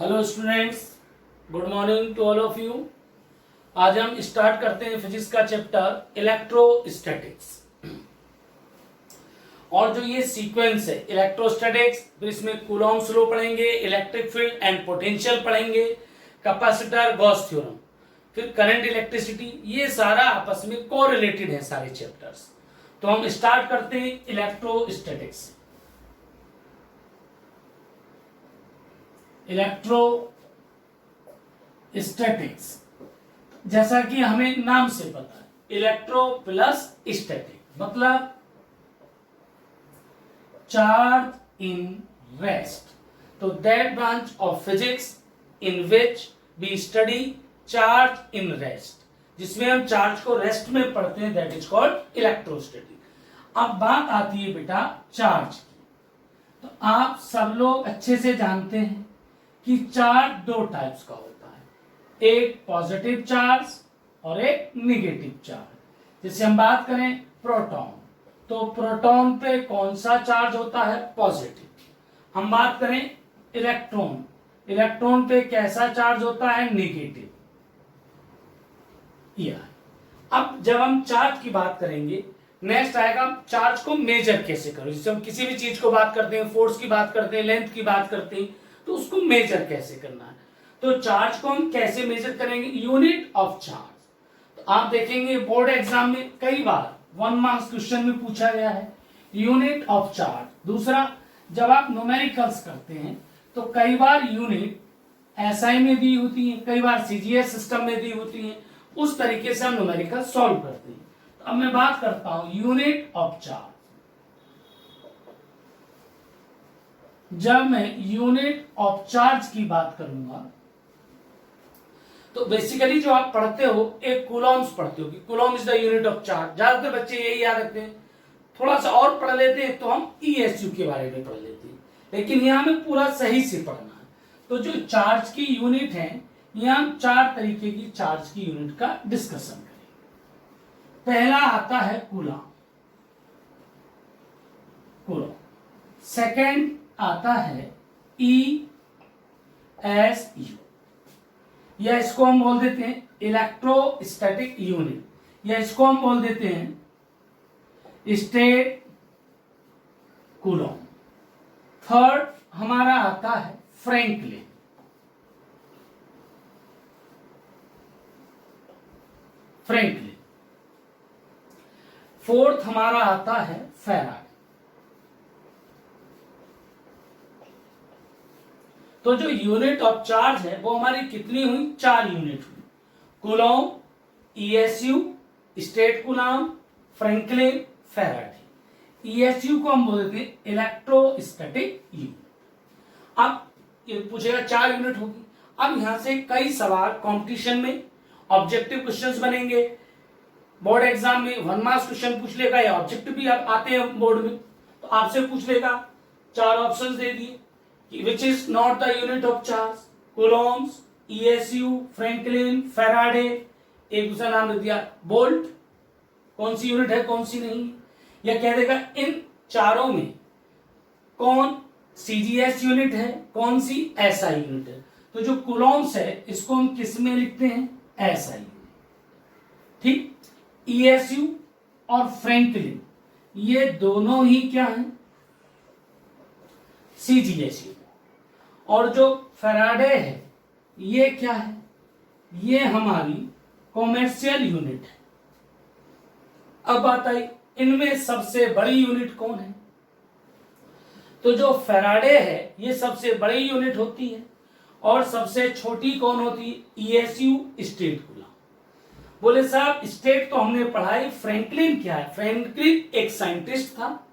Hello students, good morning to all of you. आज हम start करते हैं फिजिक्स का चैप्टर इलेक्ट्रोस्टैटिक्स। और जो ये सीक्वेंस है इलेक्ट्रोस्टैटिक्स, फिर इसमें कूलॉम्स लॉ पढ़ेंगे, इलेक्ट्रिक फील्ड एंड पोटेंशियल पढ़ेंगे, कैपेसिटर, गॉस थ्योरम, फिर करंट, इलेक्ट्रिसिटी, ये सारा आपस में कोरिलेटेड है सारे चैप्टर्स। तो हम स्टार्ट करते हैं इलेक्ट्रोस्टैटिक्स। इलेक्ट्रोस्टैटिक्स, जैसा कि हमें नाम से पता है, इलेक्ट्रो प्लस स्टैटिक मतलब चार्ज इन रेस्ट। तो that branch of physics in which we study charge in rest, जिसमें हम चार्ज को रेस्ट में पढ़ते हैं, दैट इज कॉल्ड इलेक्ट्रोस्टैटिक। अब बात आती है बेटा चार्ज की। तो आप सब लोग अच्छे से जानते हैं कि चार्ज दो टाइप्स का होता है, एक पॉजिटिव चार्ज और एक नेगेटिव चार्ज। जैसे हम बात करें प्रोटॉन, तो प्रोटॉन पे कौन सा चार्ज होता है? पॉजिटिव। हम बात करें इलेक्ट्रॉन, इलेक्ट्रॉन पे कैसा चार्ज होता है? नेगेटिव। अब जब हम चार्ज की बात करेंगे, नेक्स्ट आएगा चार्ज को मेजर कैसे करो। जैसे हम किसी भी चीज को बात करते हैं, फोर्स की बात करते हैं, लेंथ की बात करते हैं, तो उसको मेजर कैसे करना है। तो चार्ज को हम कैसे मेजर करेंगे? Unit of charge. तो आप देखेंगे बोर्ड एग्जाम में कई बार 1 मार्क्स क्वेश्चन में पूछा गया है यूनिट ऑफ चार्ज। दूसरा, जब आप न्यूमेरिकल्स करते हैं तो कई बार यूनिट एसआई में दी होती है, कई बार सीजीएस सिस्टम में दी होती है। उस तरीके से हम न्यूमेरिकल सॉल्व करते हैं। तो अब मैं बात करता हूं यूनिट ऑफ चार्ज। जब मैं यूनिट ऑफ चार्ज की बात करूंगा तो बेसिकली जो आप पढ़ते हो एक कूलॉम्स पढ़ते हो कि Coulomb is the unit of charge. ज्यादातर बच्चे यही याद रखते हैं। थोड़ा सा और पढ़ लेते हैं तो हम ईएसयू के बारे में पढ़ लेते हैं, लेकिन यहां हमें पूरा सही से पढ़ना है। तो जो चार्ज की यूनिट है, यहां हम 4 तरीके की चार्ज की यूनिट का डिस्कशन करेंगे। पहला आता है कूलॉम, सेकेंड आता है ESU, या इसको हम बोल देते हैं इलेक्ट्रोस्टैटिक यूनिट, या इसको हम बोल देते हैं स्टेट कूलॉम। थर्ड हमारा आता है फ्रैंकलिन। फोर्थ हमारा आता है फैराडे। तो जो यूनिट ऑफ चार्ज है वो हमारी कितनी हुई? 4 यूनिट हुई। Coulomb, ESU, state Coulomb, Franklin, Faraday. ESU को हम बोलते हैं इलेक्ट्रोस्टैटिक यूनिट। अब ये पूछेगा 4 यूनिट होगी। अब यहां से कई सवाल कंपटीशन में ऑब्जेक्टिव क्वेश्चंस बनेंगे। बोर्ड एग्जाम में 1 मार्क्स क्वेश्चन पूछ लेगा, या ऑब्जेक्टिव भी आते हैं बोर्ड में, तो आपसे पूछ लेगा। 4 ऑप्शंस दे दिए which is not the unit of charge, coulombs, ESU, Franklin, Faraday. एक दूसरा नाम दे दिया बोल्ट, कौन सी यूनिट है कौन सी नहीं, या कह देगा इन चारों में कौन सीजीएस यूनिट है, कौन सी एसआई यूनिट है। तो जो कूलॉम्स है इसको हम किस में लिखते हैं? SI unit. ठीक। ESU और फ्रैंकलिन ये दोनों ही क्या है? CGS unit. और जो फैराडे है ये क्या है? ये हमारी कॉमर्शियल यूनिट है। अब बात आई इनमें सबसे बड़ी यूनिट कौन है? तो जो फैराडे है ये सबसे बड़ी यूनिट होती है, और सबसे छोटी कौन होती है? ESU, state Coulomb. बोले साहब स्टेट तो हमने पढ़ाई, फ्रैंकलिन क्या है? फ्रैंकलिन एक साइंटिस्ट था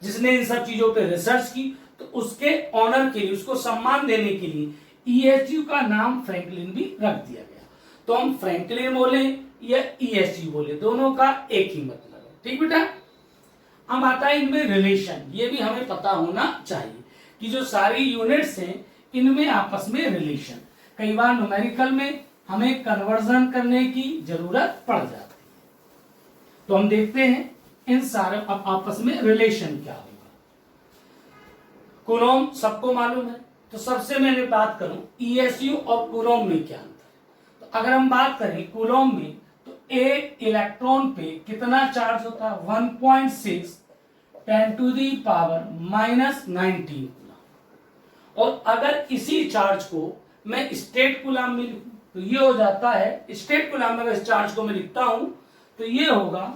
जिसने इन सब चीजों पे रिसर्च की, तो उसके ऑनर के लिए, उसको सम्मान देने के लिए ESU का नाम फ्रैंकलिन भी रख दिया गया। तो हम फ्रैंकलिन बोले या ESU बोले, दोनों का एक ही मतलब है। ठीक बेटा। अब आता है इनमें रिलेशन। ये भी हमें पता होना चाहिए कि जो सारी यूनिट्स हैं इनमें आपस में रिलेशन। कई बार न्यूमेरिकल में हमें कन्वर्जन करने की जरूरत पड़ जाती है। तो हम देखते हैं इन सारे आपस में रिलेशन क्या होगा। कूलॉम सबको मालूम है, तो सबसे मैंने बात करूं ईएसयू और कूलॉम में क्या अंतर है। तो अगर हम बात करें कूलॉम में, तो एक इलेक्ट्रॉन पे कितना चार्ज होता है, 1.6 10 टू दी पावर -19 कूलम। और अगर इसी चार्ज को मैं स्टेट कूलम में लिखूं तो ये हो जाता है, स्टेट कूलम में अगर इस चार्ज को मैं लिखता हूं तो ये होगा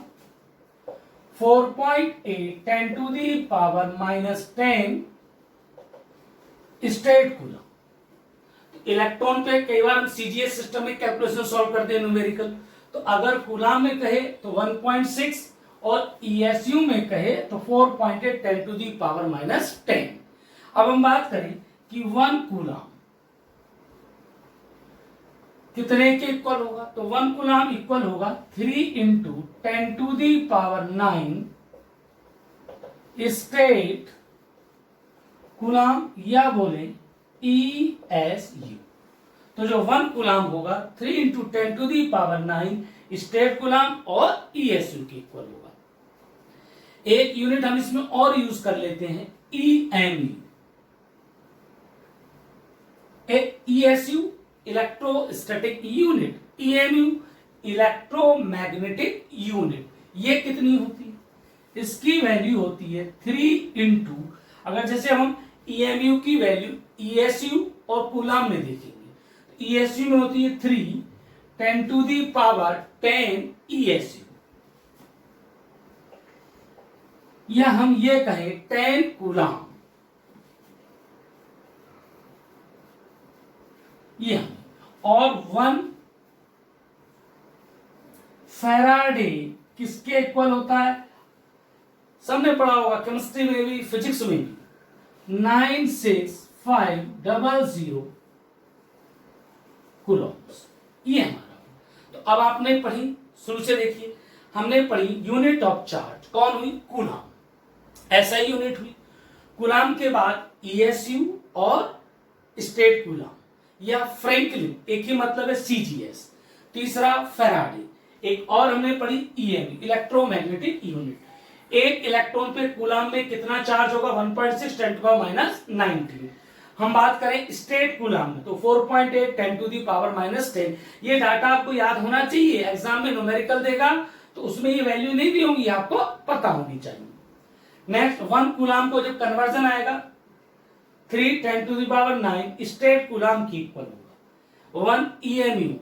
4.8 10 to the power -10 statcoulomb. Electron पे कई बार हम सीजीएस सिस्टम में कैलकुलेशन सॉल्व करते हैं न्यूमेरिकल, तो अगर कूलम में कहे तो 1.6 और ईएसयू में कहे तो 4.8 10 टू दी पावर -10। अब हम बात करें कि 1 कूलम कितने के इक्वल होगा, तो 1 कूलम इक्वल होगा 3 into 10 to the power 9 statcoulomb या बोले ESU। तो जो 1 कूलम होगा 3 into 10 to the power 9 statcoulomb और ESU के इक्वल होगा। एक यूनिट हम इसमें और यूज कर लेते हैं EMU। एक ESU electrostatic unit, EMU electromagnetic unit, ये कितनी होती है, इसकी वैल्यू होती है 3 इंटू, अगर जैसे हम EMU की वैल्यू ESU और कूलम में देखेंगे, ESU में होती है 3 10 टू दी पावर 10 ESU, या हम ये कहें 10 कूलम, ये हम, और 1 फैराडे किसके इक्वल होता है, सबने पढ़ा होगा केमिस्ट्री में भी फिजिक्स में भी, 96500 कूलम्स, ये हमारा। तो अब आपने पढ़ी, शुरू से देखिए, हमने पढ़ी यूनिट ऑफ चार्ज, कौन हुई, कूलम, ऐसा यूनिट हुई। कूलम के बाद ESU और स्टेट कूलम या फ्रैंकलिन, एक ही मतलब है CGS। तीसरा फैराडे, एक और हमने पढ़ी EMU इलेक्ट्रोमैग्नेटिक यूनिट। एक इलेक्ट्रॉन पे कूलम में कितना चार्ज होगा, 1.6 10 टू पावर -19। हम बात करें स्टेट कूलम में तो 4.8 10 टू दी पावर -10। ये डाटा आपको याद होना चाहिए, एग्जाम में न्यूमेरिकल देगा तो उसमें ये वैल्यू नहीं दी होंगी, आपको पता होनी चाहिए। नेक्स्ट 1 कूलम को जब कन्वर्जन आएगा 3 10 to the power 9 statcoulomb की इक्वल होगा। 1 EMU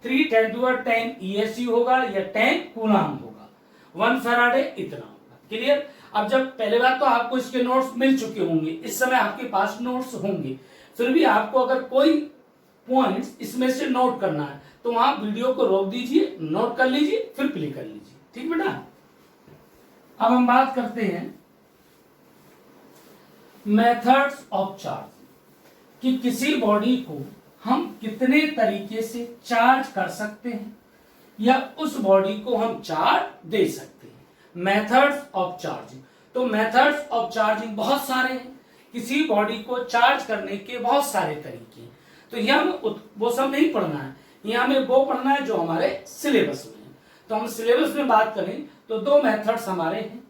3 10 टू पावर 10 ESU होगा या 10 कूलम होगा। 1 फैराडे इतना होगा। क्लियर। अब जब पहले बार तो आपको इसके नोट्स मिल चुके होंगे, इस समय आपके पास नोट्स होंगे, फिर भी आपको अगर कोई पॉइंट्स इसमें से नोट करना है तो वहां वीडियो को रोक दीजिए, नोट कर लीजिए, फिर प्ले कर लीजिए। ठीक बेटा। अब हम बात करते हैं मेथड्स ऑफ चार्ज, कि किसी बॉडी को हम कितने तरीके से चार्ज कर सकते हैं या उस बॉडी को हम चार्ज दे सकते हैं। मेथड्स ऑफ चार्जिंग, तो मेथड्स ऑफ चार्जिंग बहुत सारे हैं, किसी बॉडी को चार्ज करने के बहुत सारे तरीके हैं। तो यह हमें वो सब नहीं पढ़ना है, यह हमें वो पढ़ना है जो हमारे सिलेबस में है। तो हम सिलेबस में बात करें तो 2 मेथड्स हमारे हैं।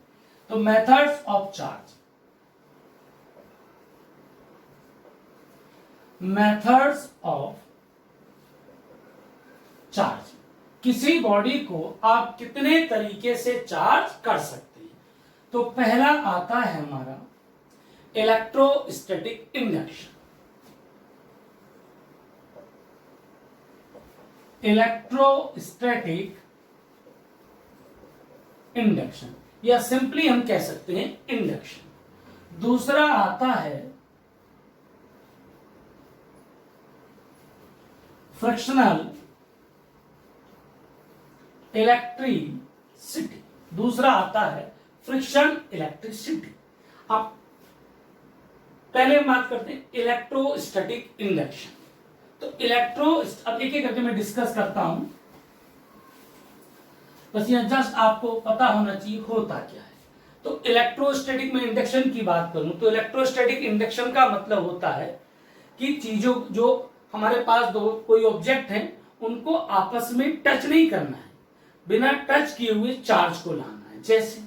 तो methods of charge, methods of charge, किसी बॉडी को आप कितने तरीके से चार्ज कर सकते हैं। तो पहला आता है हमारा इलेक्ट्रोस्टैटिक इंडक्शन। इलेक्ट्रोस्टैटिक इंडक्शन या सिंपली हम कह सकते हैं इंडक्शन। दूसरा आता है फ्रिक्शनल इलेक्ट्रिसिटी, दूसरा आता है फ्रिक्शन इलेक्ट्रिसिटी। अब पहले हम बात करते हैं इलेक्ट्रोस्टैटिक इंडक्शन। तो अब एक एक करके मैं डिस्कस करता हूं, बस यह जस्ट आपको पता होना चाहिए होता क्या है। तो इलेक्ट्रोस्टैटिक में इंडक्शन की बात करूं तो इलेक्ट्रोस्टैटिक इंडक्शन का मतलब होता है कि चीजों जो हमारे पास दो कोई ऑब्जेक्ट हैं उनको आपस में टच नहीं करना है, बिना टच किए हुए चार्ज को लाना है। जैसे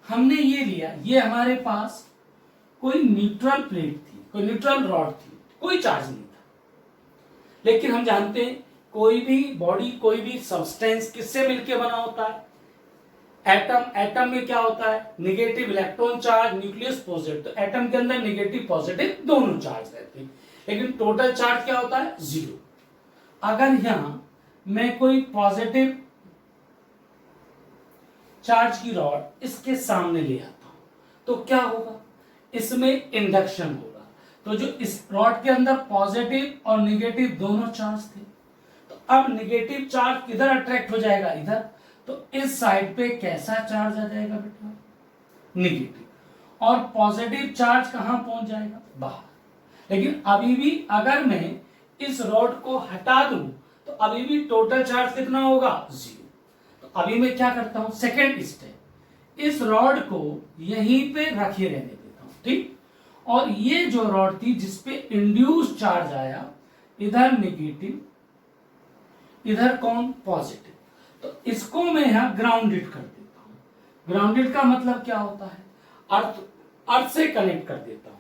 हमने ये लिया, ये हमारे पास कोई न्यूट्रल प्लेट थी, कोई न्यूट्रल रॉड थी, कोई चार्ज नहीं था। लेकिन हम जानते हैं कोई भी बॉडी, कोई भी सब्सटेंस किससे मिलकर बना होता है? एटम। एटम में क्या होता है? Negative electron charge, nucleus positive. तो एटम के अंदर नेगेटिव पॉजिटिव दोनों चार्ज रहते हैं, लेकिन टोटल चार्ज क्या होता है? 0। अगर यहां मैं कोई पॉजिटिव चार्ज की रॉड इसके सामने ले आता हूं तो क्या होगा? इसमें इंडक्शन होगा। तो जो इस रॉड के अंदर पॉजिटिव और नेगेटिव दोनों चार्ज थे, तो अब नेगेटिव चार्ज किधर अट्रैक्ट हो जाएगा? इधर। तो इस साइड पे कैसा चार्ज आ जाएगा बेटा? नेगेटिव। और पॉजिटिव चार्ज कहां पहुंच जाएगा? बाहर। लेकिन अभी भी अगर मैं इस रॉड को हटा दूं तो अभी भी टोटल चार्ज कितना होगा? 0। तो अभी मैं क्या करता हूं? सेकेंड स्टेप, इस रॉड को यहीं पे रखे रहने देता हूं, ठीक। और ये जो रॉड थी जिसपे इंड्यूस चार्ज आया, इधर नेगेटिव, इधर कौन? पॉजिटिव। तो इसको मैं यहां ग्राउंडेड कर देता हूं। ग्राउंडेड का मतलब क्या होता है? अर्थ से कनेक्ट कर देता हूं।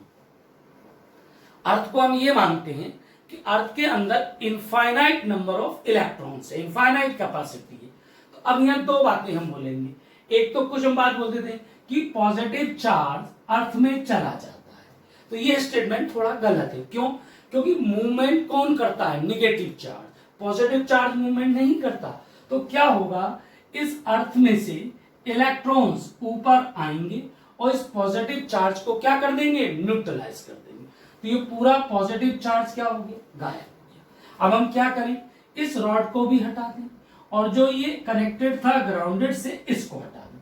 अर्थ को हम ये मानते हैं कि अर्थ के अंदर इनफाइनाइट नंबर ऑफ इलेक्ट्रॉन्स है, इनफाइनाइट कैपेसिटी है। तो अब यहां दो बातें हम बोलेंगे। एक तो कुछ हम बात बोलते थे कि पॉजिटिव चार्ज अर्थ में चला जाता है, तो ये स्टेटमेंट थोड़ा गलत है। क्यों? क्योंकि मूवमेंट कौन करता है? Negative charge. Positive charge movement नहीं करता। तो क्या होगा? इस अर्थ में से इलेक्ट्रॉन्स ऊपर आएंगे और इस पॉजिटिव चार्ज को क्या कर देंगे? न्यूट्रलाइज कर देंगे। तो ये पूरा पॉजिटिव चार्ज क्या हो गया? गायब हो गया। अब हम क्या करें? इस रॉड को भी हटा दें और जो ये कनेक्टेड था ग्राउंडेड से, इसको हटा दें।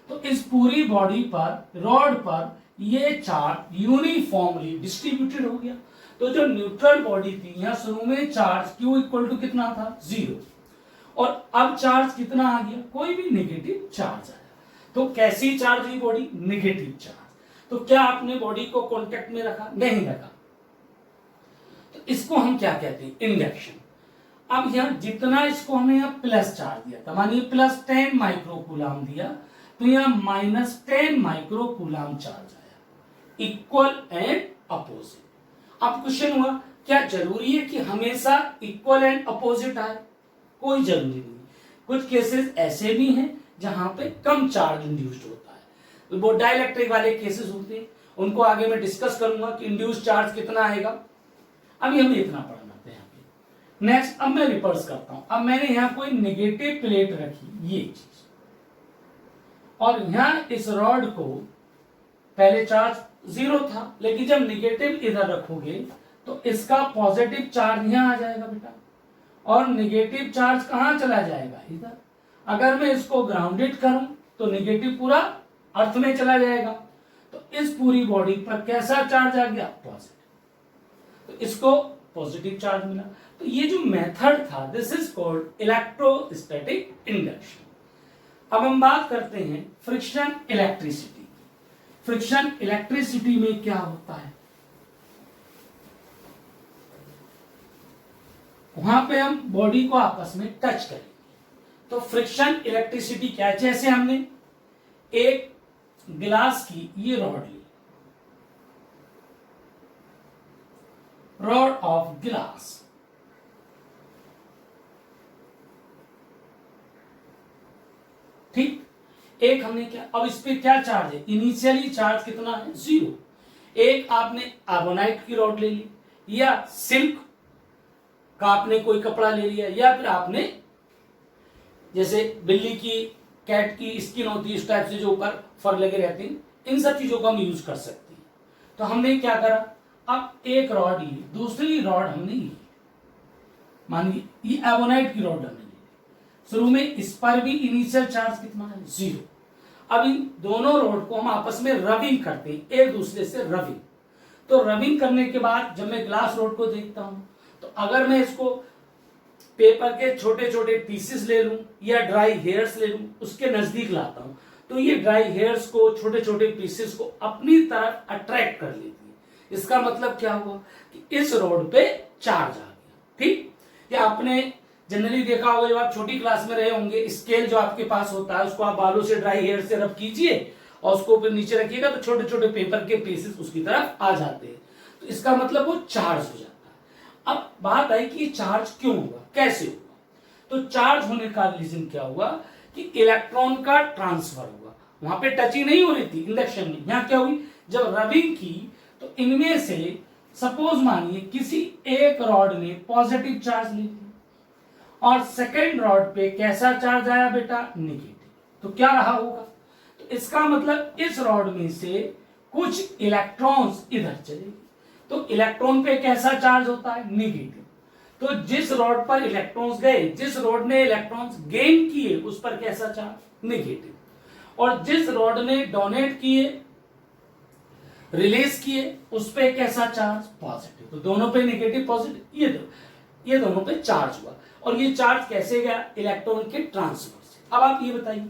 तो इस पूरी बॉडी पर, रॉड पर ये चार्ज यूनिफॉर्मली डिस्ट्रीब्यूटेड हो गया। तो जो न्यूट्रल बॉडी थी, यहां शुरू में चार्ज Q इक्वल टू कितना था? 0। और अब चार्ज कितना आ गया? कोई भी नेगेटिव चार्ज आया। तो कैसी चार्ज हुई बॉडी? Negative charge. तो क्या आपने बॉडी को कांटेक्ट में रखा? नहीं रखा। तो इसको हम क्या कहते हैं? इंडक्शन। अब यहां जितना इसको हमने यहां प्लस चार्ज दिया था, मानिए प्लस 10 माइक्रोकूलम दिया, तो यहां माइनस 10 माइक्रोकूलम चार्ज आया, इक्वल एंड अपोजिट। अब क्वेश्चन हुआ, क्या जरूरी है कि हमेशा इक्वल एंड अपोजिट आए? कोई जरूरी नहीं। कुछ केसेस ऐसे भी हैं जहां पे कम चार्ज इंड्यूस्ड होता है, वो डाइलेक्ट्रिक वाले केसेस होते हैं, उनको आगे मैं डिस्कस करूंगा कि इंड्यूस्ड चार्ज कितना आएगा। अभी हमें इतना पढ़ना है यहाँ पे। नेक्स्ट, अब मैं रिवर्स करता हूं। अब मैंने यहाँ कोई नेगेटिव प्लेट रखी, ये चीज, और यहां इस रॉड को पहले चार्ज 0 था, लेकिन जब नेगेटिव इधर रखोगे तो इसका पॉजिटिव चार्ज यहां आ जाएगा बेटा, और नेगेटिव चार्ज कहां चला जाएगा? इधर। अगर मैं इसको ग्राउंडेड करूं तो नेगेटिव पूरा अर्थ में चला जाएगा। तो इस पूरी बॉडी पर कैसा चार्ज आ गया? पॉजिटिव। तो इसको पॉजिटिव चार्ज मिला। तो ये जो मेथड था, this is called electrostatic induction. अब हम बात करते हैं फ्रिक्शन इलेक्ट्रिसिटी। फ्रिक्शन इलेक्ट्रिसिटी में क्या होता है? वहां पे हम बॉडी को आपस में टच करेंगे। तो फ्रिक्शन इलेक्ट्रिसिटी क्या है? जैसे हमने एक गिलास की ये रॉड ली, रॉड ऑफ गिलास, ठीक। एक हमने क्या, अब इस पे क्या चार्ज है? इनिशियली चार्ज कितना है? 0। एक आपने कार्बोनाइट की रॉड ले ली, या सिल्क का आपने कोई कपड़ा ले लिया, या फिर आपने जैसे बिल्ली की, कैट की स्किन होती है, इस टाइप से जो ऊपर फर लगे रहते हैं, इन सब चीजों को हम यूज कर सकते हैं। तो हमने क्या करा, अब एक रॉड ली, दूसरी रॉड हमने ली, मानिए ये एबोनाइट की रॉड हमने ली, शुरू में इस पर भी इनिशियल चार्ज कितना है? 0। अब इन दोनों रॉड को हम आपस में रबिंग करते हैं, एक दूसरे से रबिंग। तो रबिंग करने के बाद जब मैं ग्लास रॉड को देखता हूं, तो अगर मैं इसको पेपर के छोटे छोटे पीसेस ले लूं या ड्राई हेयर्स ले लूं, उसके नजदीक लाता हूं, तो ये ड्राई हेयर्स को, छोटे छोटे पीसेस को अपनी तरफ अट्रैक्ट कर लेती है। इसका मतलब क्या हुआ कि इस रॉड पे चार्ज आ गया, ठीक। या आपने जनरली देखा होगा, जब आप छोटी क्लास में रहे होंगे, स्केल जो आपके पास होता है उसको आप बालों से, ड्राई हेयर से रब कीजिए और उसको ऊपर नीचे रखिएगा, तो छोटे छोटे पेपर के पीसेस उसकी तरफ आ जाते हैं। तो इसका मतलब वो चार्ज हो जाता है। अब बात आई कि चार्ज क्यों हुआ, कैसे हुआ। तो चार्ज होने का रीजन क्या हुआ कि इलेक्ट्रॉन का ट्रांसफर हुआ। वहां पे टचिंग नहीं हो रही थी इंडक्शन में, यहां क्या हुई, जब रबिंग की तो इनमें से सपोज मानिए किसी एक रॉड ने पॉजिटिव चार्ज ले लिया और सेकेंड रॉड पे कैसा चार्ज आया बेटा, निगेटिव। तो क्या रहा होगा, तो इसका मतलब इस रॉड में से कुछ इलेक्ट्रॉन्स इधर चले, तो इलेक्ट्रॉन पे कैसा चार्ज होता है, निगेटिव। तो जिस रॉड पर इलेक्ट्रॉन्स गए, जिस रॉड ने इलेक्ट्रॉन्स गेन किए उस पर कैसा चार्ज, निगेटिव। और जिस रॉड ने डोनेट किए, रिलीज किए, उस पे कैसा चार्ज, पॉजिटिव। तो दोनों पे निगेटिव पॉजिटिव, ये दोनों पे चार्ज हुआ। और ये चार्ज कैसे गया, इलेक्ट्रॉन के ट्रांसफर से। अब आप ये बताइए,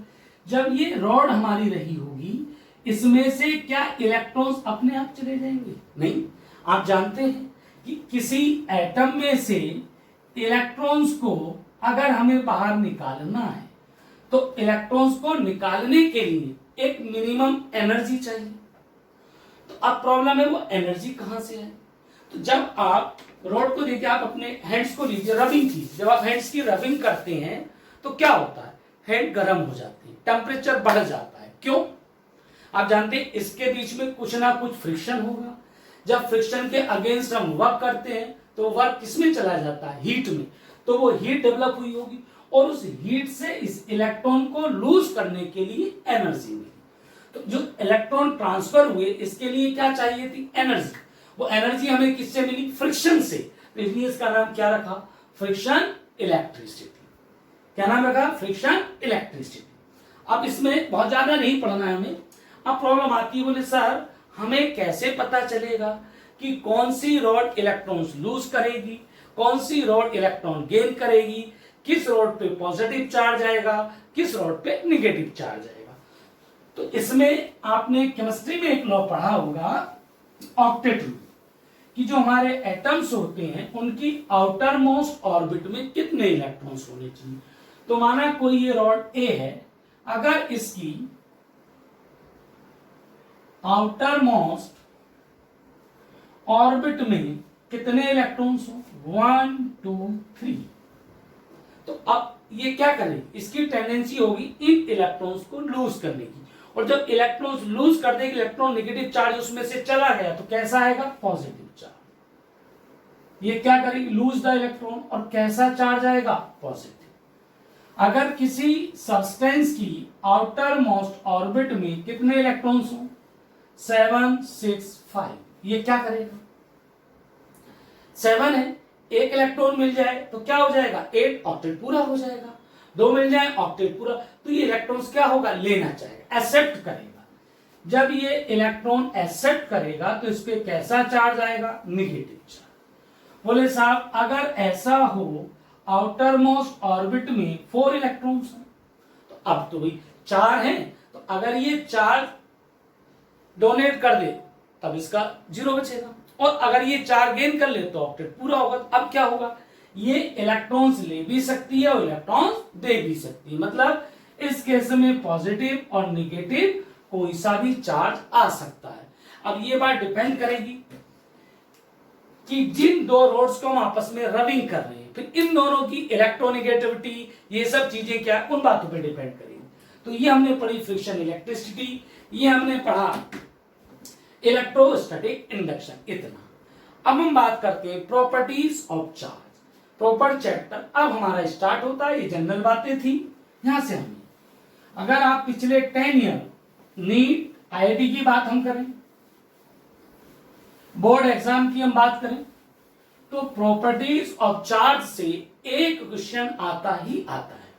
जब ये रॉड हमारी रही होगी, इसमें से क्या इलेक्ट्रॉन्स अपने आप चले जाएंगे, नहीं। आप जानते हैं कि किसी एटम में से इलेक्ट्रॉन्स को अगर हमें बाहर निकालना है तो इलेक्ट्रॉन्स को निकालने के लिए एक मिनिमम एनर्जी चाहिए। तो अब प्रॉब्लम है वो एनर्जी कहां से है। तो जब आप रॉड को देखिए, आप अपने हैंड्स को लीजिए, रबिंग की, जब आप हैंड्स की रबिंग करते हैं तो क्या होता है, हैंड गर्म हो जाती है, टेम्परेचर बढ़ जाता है। क्यों, आप जानते हैं इसके बीच में कुछ ना कुछ फ्रिक्शन होगा। जब फ्रिक्शन के अगेंस्ट हम वर्क करते हैं तो वर्क किसमें चला जाता है, हीट में। तो वो हीट डेवलप हुई होगी और उस हीट से इस इलेक्ट्रॉन को लूज करने के लिए एनर्जी मिली। तो जो इलेक्ट्रॉन ट्रांसफर हुए इसके लिए क्या चाहिए थी, एनर्जी। वो एनर्जी हमें किससे मिली, फ्रिक्शन से। तो इसलिए इसका नाम क्या रखा, फ्रिक्शन इलेक्ट्रिसिटी। क्या नाम रखा, फ्रिक्शन इलेक्ट्रिसिटी। अब इसमें बहुत ज्यादा नहीं पढ़ना है हमें। अब प्रॉब्लम आती है, बोले सर हमें कैसे पता चलेगा कि कौन सी रॉड इलेक्ट्रॉन्स लूज करेगी, कौन सी रॉड इलेक्ट्रॉन गेन करेगी, किस रॉड पे पॉजिटिव चार्ज आएगा, किस रॉड पे निगेटिव चार्ज आएगा। तो इसमें आपने केमिस्ट्री में एक लॉ पढ़ा होगा, ऑक्टेट रूल, कि जो हमारे एटम्स होते हैं उनकी आउटर मोस्ट ऑर्बिट में कितने इलेक्ट्रॉन्स होने चाहिए। तो माना कोई ये रॉड ए है, अगर इसकी आउटर मोस्ट ऑर्बिट में कितने इलेक्ट्रॉन्स हो, 1 2 3, तो अब ये क्या करेगी, इसकी टेंडेंसी होगी इन इलेक्ट्रॉन्स को लूज करने की। और जब इलेक्ट्रॉन्स लूज कर देगी, इलेक्ट्रॉन निगेटिव चार्ज उसमें से चला गया तो कैसा आएगा, पॉजिटिव चार्ज। ये क्या करेगी, लूज द इलेक्ट्रॉन, और कैसा चार्ज आएगा, पॉजिटिव। अगर किसी सब्सटेंस की आउटर मोस्ट ऑर्बिट में कितने इलेक्ट्रॉन्स हो, 7 6 5, ये क्या करेगा, 7 है, एक इलेक्ट्रॉन मिल जाए तो क्या हो जाएगा, 8, ऑक्टेट पूरा हो जाएगा। 2 मिल जाए, ऑक्टेट पूरा। तो ये इलेक्ट्रॉन्स क्या होगा, लेना चाहेगा, एक्सेप्ट करेगा। जब ये इलेक्ट्रॉन एक्सेप्ट करेगा तो इस पे कैसा चार्ज आएगा, निगेटिव चार्ज। बोले साहब अगर ऐसा हो, आउटर मोस्ट ऑर्बिट में 4 इलेक्ट्रॉन्स हैं, तो अब तो भाई 4 हैं, तो अगर ये चार्ज डोनेट कर दे तब इसका 0 बचेगा, और अगर ये 4 गेन कर ले तो ऑक्टेट पूरा होगा। तो अब क्या होगा, ये इलेक्ट्रॉन्स ले भी सकती है और इलेक्ट्रॉन्स दे भी सकती है। मतलब इस केस में पॉजिटिव और निगेटिव कोई सा भी चार्ज आ सकता है। अब ये बात डिपेंड करेगी कि जिन दो रोड्स को हम आपस में रबिंग कर रहे हैं, फिर इन दोनों की इलेक्ट्रोनिगेटिविटी, ये सब चीजें क्या, उन बातों पे डिपेंड करेगी। तो ये हमने पढ़ी फ्रिक्शन इलेक्ट्रिसिटी, ये हमने पढ़ा इलेक्ट्रोस्टैटिक इंडक्शन, इतना। अब हम बात करते हैं properties of charge, proper chapter अब हमारा स्टार्ट होता है। ये जनरल बातें थी, यहां से हमें, अगर आप पिछले 10 ईयर नीट आईआईटी की बात हम करें, बोर्ड एग्जाम की हम बात करें, तो प्रॉपर्टीज ऑफ चार्ज से एक क्वेश्चन आता ही आता है,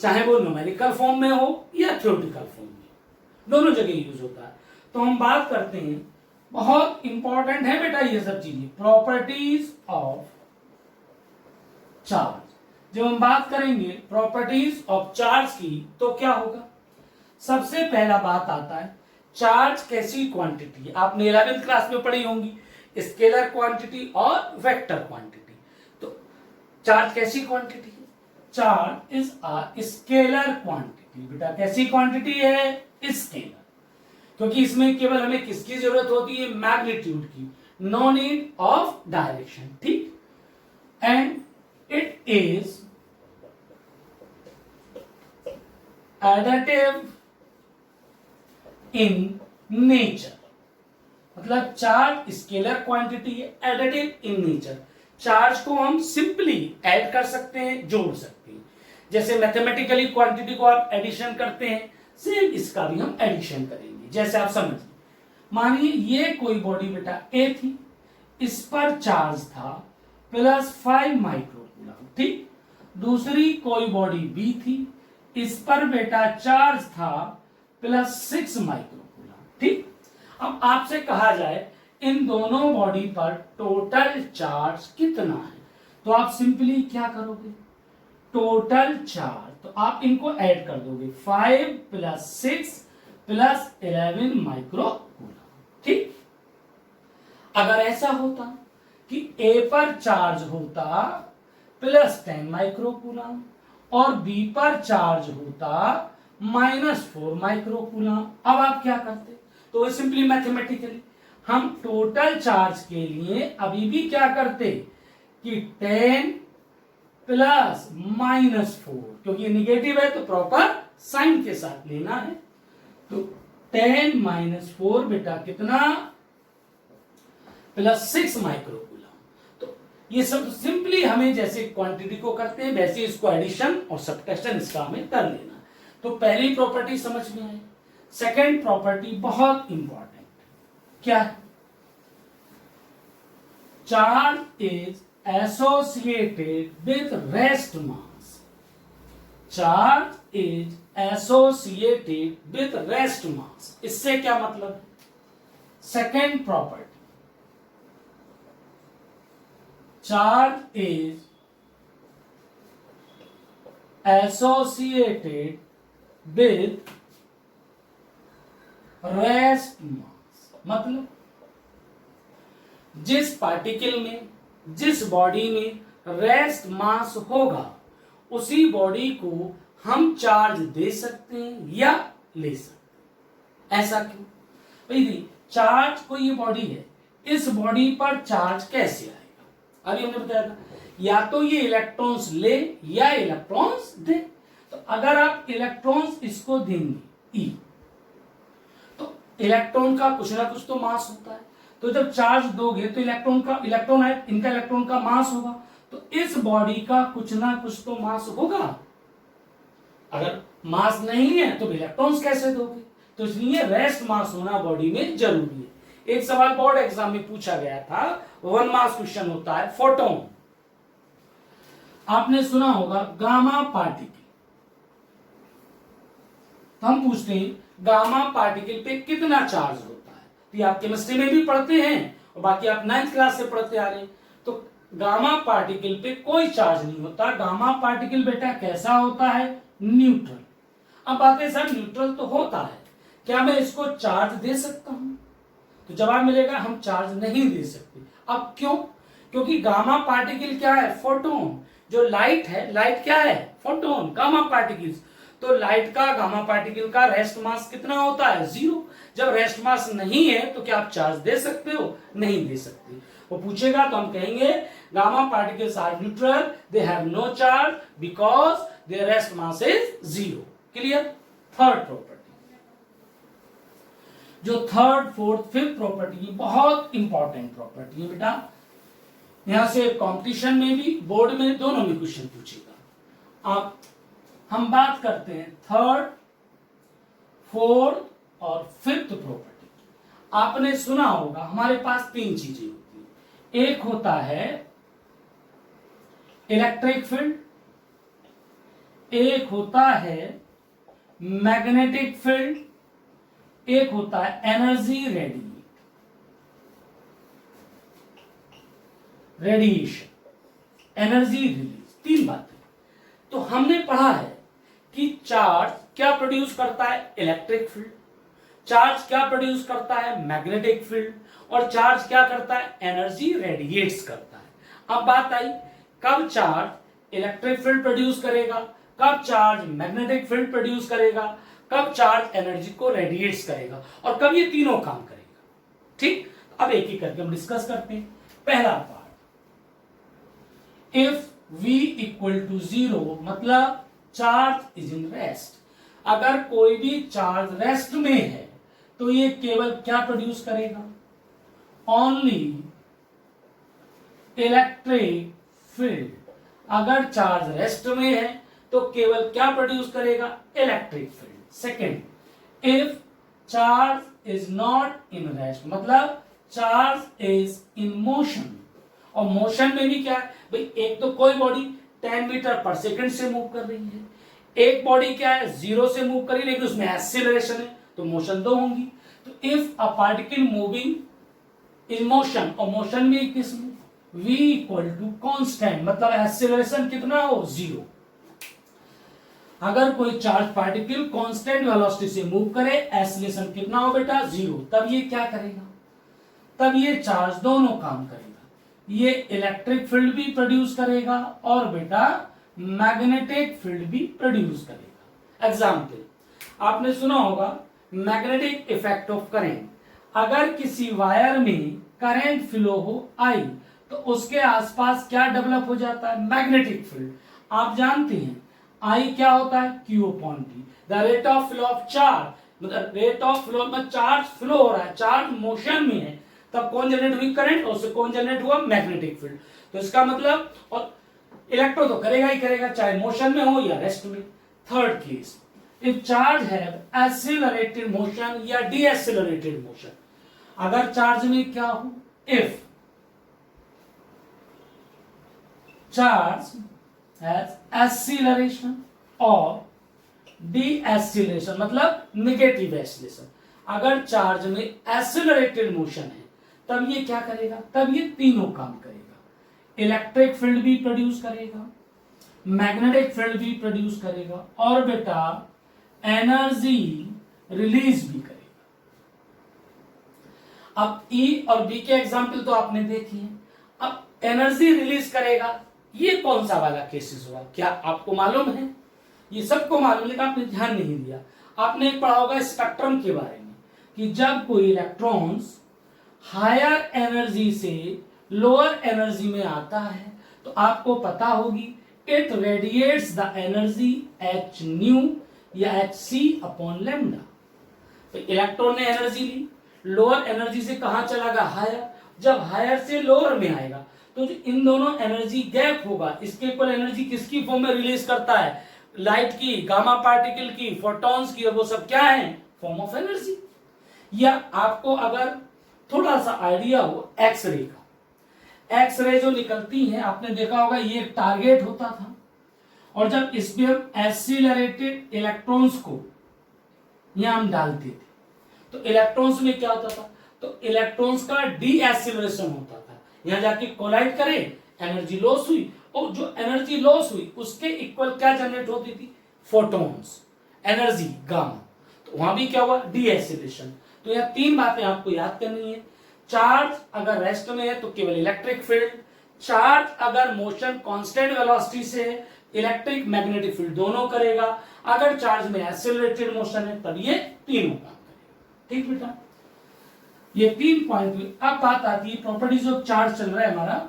चाहे वो न्यूमेरिकल फॉर्म में हो या थ्योरेटिकल फॉर्म में, दोनों जगह यूज होता है। तो हम बात करते हैं, बहुत इंपॉर्टेंट है बेटा ये सब चीजें, प्रॉपर्टीज ऑफ चार्ज। जब हम बात करेंगे प्रॉपर्टीज ऑफ चार्ज की तो क्या होगा, सबसे पहला बात आता है चार्ज कैसी क्वांटिटी है। आपने 11th क्लास में पढ़ी होंगी, स्केलर क्वांटिटी और वेक्टर क्वांटिटी। तो चार्ज कैसी क्वांटिटी है, charge is a scalar quantity. बेटा कैसी क्वांटिटी है, स्केलर, क्योंकि इसमें केवल हमें किसकी जरूरत होती है, मैग्नीट्यूड की, नो नीड ऑफ डायरेक्शन, ठीक। And it is additive in nature, मतलब चार्ज स्केलर क्वांटिटी है, एडिटिव इन नेचर। चार्ज को हम सिंपली ऐड कर सकते हैं, जोड़ सकते हैं, जैसे मैथमेटिकली क्वांटिटी को आप एडिशन करते हैं, सेम इसका भी हम एडिशन करेंगे। जैसे आप समझिए, मानिए ये कोई बॉडी बेटा ए थी, इस पर चार्ज था +5 माइक्रोकूलम, ठीक। दूसरी कोई बॉडी बी थी, इस पर बेटा चार्ज था +6 माइक्रोकूलम, ठीक। अब आपसे कहा जाए इन दोनों बॉडी पर टोटल चार्ज कितना है, तो आप सिंपली क्या करोगे, टोटल चार्ज, तो आप इनको ऐड कर दोगे, 5 + 6 + 11 माइक्रोकूलम, ठीक। अगर ऐसा होता कि ए पर चार्ज होता +10 माइक्रोकूलम और बी पर चार्ज होता -4 माइक्रोकूलम, अब आप क्या करते, तो सिंपली मैथमेटिकली हम टोटल चार्ज के लिए अभी भी क्या करते कि 10 + -4, क्योंकि निगेटिव है तो प्रॉपर साइन के साथ लेना है, तो 10 - 4 बेटा कितना, +6 माइक्रोकूलम। तो ये सब सिंपली हमें जैसे क्वांटिटी को करते हैं वैसे इसको एडिशन और सब्ट्रैक्शन इसका हमें कर लेना। तो पहली प्रॉपर्टी समझ में आई। सेकेंड प्रॉपर्टी बहुत इंपॉर्टेंट, क्या है, charge is associated with rest mass, charge is associated with rest mass. इससे क्या मतलब, second property, charge is associated with rest mass, मतलब जिस पार्टिकल में, जिस बॉडी में रेस्ट मास होगा उसी बॉडी को हम चार्ज दे सकते हैं या ले सकते हैं। ऐसा क्यों भाई, चार्ज कोई ये बॉडी है, इस बॉडी पर चार्ज कैसे आएगा, अभी हमने बताया था, या तो ये इलेक्ट्रॉन्स ले या इलेक्ट्रॉन्स दे। तो अगर आप इलेक्ट्रॉन्स इसको देंगे ई, तो इलेक्ट्रॉन का कुछ ना कुछ तो मास होता है, तो जब चार्ज दोगे तो इलेक्ट्रॉन है, इनका इलेक्ट्रॉन का मास होगा, तो इस बॉडी का कुछ ना कुछ तो मास होगा। अगर मास नहीं है तो इलेक्ट्रॉन्स कैसे दोगे, तो इसलिए रेस्ट मास होना बॉडी में जरूरी है। एक सवाल बोर्ड एग्जाम में पूछा गया था, 1 मास क्वेश्चन होता है, फोटोन। आपने सुना होगा गामा पार्टिकल, तो हम पूछते हैं गामा पार्टिकल पे कितना चार्ज होता है, तो ये आप केमिस्ट्री में भी पढ़ते हैं और बाकी आप 9th क्लास से पढ़ते आ रहे हैं। तो गामा पार्टिकल पे कोई चार्ज नहीं होता। गामा पार्टिकल बेटा कैसा होता है, न्यूट्रल। अब बात है सर न्यूट्रल तो होता है, क्या मैं इसको चार्ज दे सकता हूं, तो जवाब मिलेगा हम चार्ज नहीं दे सकते। अब क्यों, क्योंकि गामा पार्टिकल क्या है, फोटोन। जो लाइट है, लाइट क्या है, फोटोन, गामा पार्टिकल्स। तो लाइट का, गामा पार्टिकल का रेस्ट मास कितना होता है, 0। जब रेस्ट मास नहीं है तो क्या आप चार्ज दे सकते हो, नहीं दे सकते। वो पूछेगा तो हम कहेंगे gamma particles are neutral, they have no charge because their rest mass is 0। Clear. Third property, जो थर्ड, फोर्थ, फिफ्थ प्रॉपर्टी बहुत इंपॉर्टेंट प्रॉपर्टी है बेटा, यहां से कंपटीशन में भी, बोर्ड में, दोनों में क्वेश्चन पूछेगा। आप हम बात करते हैं थर्ड, फोर्थ और फिफ्थ प्रॉपर्टी। आपने सुना होगा हमारे पास 3 चीजें होती हैं। एक होता है इलेक्ट्रिक फील्ड, एक होता है मैग्नेटिक फील्ड, एक होता है एनर्जी रेडिएशन, एनर्जी रिलीज। 3 बातें। तो हमने पढ़ा है कि चार्ज क्या प्रोड्यूस करता है, इलेक्ट्रिक फील्ड, चार्ज क्या प्रोड्यूस करता है, मैग्नेटिक फील्ड, और चार्ज क्या करता है, एनर्जी रेडिएट्स करता है। अब बात आई कब चार्ज इलेक्ट्रिक फील्ड प्रोड्यूस करेगा, कब चार्ज मैग्नेटिक फील्ड प्रोड्यूस करेगा, कब चार्ज एनर्जी को रेडिएट्स करेगा, और कब ये तीनों काम करेगा। ठीक। अब एक एक करके हम डिस्कस करते हैं। पहला part, if v equal to 0 मतलब चार्ज इज इन रेस्ट। अगर कोई भी चार्ज रेस्ट में है तो ये केवल क्या प्रोड्यूस करेगा, ओनली इलेक्ट्रिक फील्ड। अगर चार्ज रेस्ट में है तो केवल क्या प्रोड्यूस करेगा, electric field. Second, if charge is not in rest मतलब चार्ज इज इन मोशन। और मोशन में भी क्या है भाई, एक तो कोई बॉडी 10 मीटर पर सेकंड से मूव कर रही है, एक बॉडी क्या है 0 से मूव कर रही है लेकिन उसमें एक्सीलरेशन है, तो मोशन 2 होंगी। तो if a particle moving in motion, और मोशन में किसमें, v इक्वल टू कॉन्स्टेंट मतलब एक्सीलरेशन कितना हो, 0। अगर कोई चार्ज पार्टिकल कांस्टेंट वेलोसिटी से मूव करे, एक्सीलरेशन कितना हो बेटा, 0, तब ये क्या करेगा, तब ये चार्ज दोनों काम करेगा। ये इलेक्ट्रिक फील्ड भी प्रोड्यूस करेगा और बेटा मैग्नेटिक फील्ड भी प्रोड्यूस करेगा। एग्जाम्पल आपने सुना होगा, मैग्नेटिक इफेक्ट ऑफ करंट। अगर किसी वायर में करंट फ्लो हो आई तो उसके आसपास क्या डेवलप हो जाता है, मैग्नेटिक फील्ड। आप जानते हैं आई क्या होता है, Q upon T, the rate of flow of charge. मतलब रेट ऑफ फ्लो में चार्ज फ्लो हो रहा है, चार्ज मोशन में है, तब कौन जनरेट हुई, करंट, और उससे कौन जनरेट हुआ, मैग्नेटिक फील्ड। तो इसका मतलब, और इलेक्ट्रो तो करेगा ही करेगा चाहे मोशन में हो या रेस्ट में। Third case, if charge have accelerated motion या डीएक्सीलरेटेड मोशन। अगर चार्ज में क्या हो, इफ चार्ज हैज एक्सीलरेशन और डीएक्सीलरेशन मतलब नेगेटिव एक्सीलरेशन। अगर चार्ज में एक्सीलरेटेड मोशन है तब ये क्या करेगा, तब ये तीनों काम करेगा। इलेक्ट्रिक फील्ड भी प्रोड्यूस करेगा, मैग्नेटिक फील्ड भी प्रोड्यूस करेगा और बेटा एनर्जी रिलीज भी करेगा। अब E और B के एग्जाम्पल तो आपने देखी है। अब एनर्जी रिलीज करेगा, ये कौन सा वाला केसेस हुआ, क्या आपको मालूम है, ये सबको मालूम, लेकिन आपने ध्यान नहीं दिया। आपने एक पढ़ा होगा स्पेक्ट्रम के बारे में कि जब कोई इलेक्ट्रॉन्स हायर एनर्जी से लोअर एनर्जी में आता है तो आपको पता होगी it radiates the energy h new या hc अपॉन लैम्डा। तो इलेक्ट्रॉन ने एनर्जी ली, लोअर एनर्जी से कहां चला गया, हायर। जब हायर से लोअर में आएगा तो जो इन दोनों एनर्जी गैप होगा, इसके इक्वल एनर्जी किसकी फॉर्म में रिलीज करता है, लाइट की, गामा पार्टिकल की, फोटॉन्स की, और वो सब क्या है, फॉर्म ऑफ एनर्जी। या आपको अगर थोड़ा सा आइडिया हो एक्सरे का, एक्सरे जो निकलती है आपने देखा होगा, ये एक टारगेट होता था और जब इसमें हम एक्सीलरेटेड इलेक्ट्रॉन्स को यहां हम डालते थे तो इलेक्ट्रॉन्स में क्या होता था, तो इलेक्ट्रॉन्स का डी एक्सीलरेशन होता था, यहां जाके कोलाइड करे, एनर्जी लॉस हुई, और जो एनर्जी लॉस हुई उसके इक्वल क्या जनरेट होती थी, फोटॉन्स, एनर्जी गामा। तो वहां भी क्या हुआ, डी एक्सीलरेशन। तो यह तीन बातें आपको याद करनी है। चार्ज अगर रेस्ट में है तो केवल इलेक्ट्रिक फील्ड, चार्ज अगर मोशन कांस्टेंट वेलोसिटी से है, इलेक्ट्रिक मैग्नेटिक फील्ड दोनों करेगा। अगर चार्ज में एक्सीलरेटेड मोशन है तब ये तीनों काम करेगा। ठीक बेटा, ये 3 पॉइंट। अब बात आती है प्रॉपर्टीज ऑफ चार्ज, चल रहा है हमारा।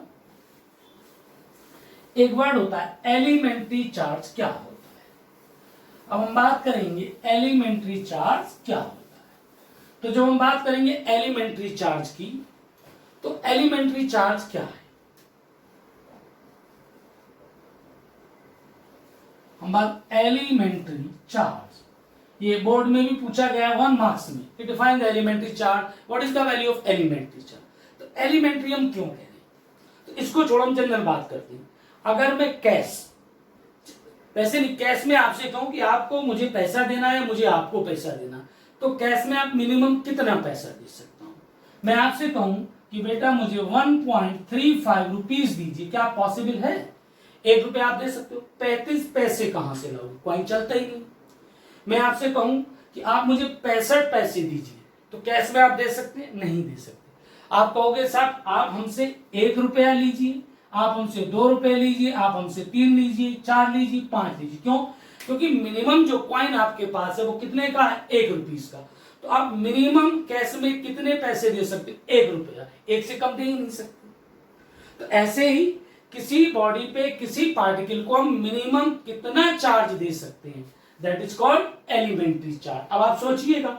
एक वर्ड होता है एलिमेंट्री चार्ज, क्या होता है। अब हम बात करेंगे एलिमेंट्री चार्ज क्या होता है। तो जब हम बात करेंगे एलिमेंट्री चार्ज की, तो एलिमेंट्री चार्ज क्या है, हम बात एलिमेंट्री चार्ज, ये बोर्ड में भी पूछा गया 1 मार्क्स में, कि define the elementary charge, what is the value of elementary charge. तो एलिमेंट्री हम क्यों कह रहे हैं, तो इसको छोड़ो, हम जनरल बात करते हैं। अगर मैं कैश, पैसे नहीं, कैश में आपसे कहूं कि आपको मुझे पैसा देना है, मुझे आपको पैसा देना, तो कैश में आप मिनिमम कितना पैसा दे सकता हूं। मैं आपसे कहूं कि बेटा मुझे 1.35 रुपीज दीजिए, क्या पॉसिबल है, 1 रुपया आप दे सकते हो, 35 पैसे कहां से लाऊं, कोई चलता ही नहीं। मैं आपसे कहूं कि आप मुझे 65 पैसे दीजिए, तो कैश में आप दे सकते हैं, नहीं दे सकते। आप कहोगे साहब आप हमसे 1 रुपया लीजिए, आप हमसे 2 रुपए लीजिए, आप हमसे 3 लीजिए, 4 लीजिए, 5 लीजिए। क्यों, क्योंकि मिनिमम जो क्वाइन आपके पास है वो कितने का है, 1 रुपीस का। तो आप मिनिमम कैश में कितने पैसे दे सकते हो? 1 रुपया, 1 से कम दे ही नहीं सकते। तो ऐसे ही किसी बॉडी पे किसी पार्टिकल को हम मिनिमम कितना चार्ज दे सकते हैं, that is called elementary charge. अब आप सोचिएगा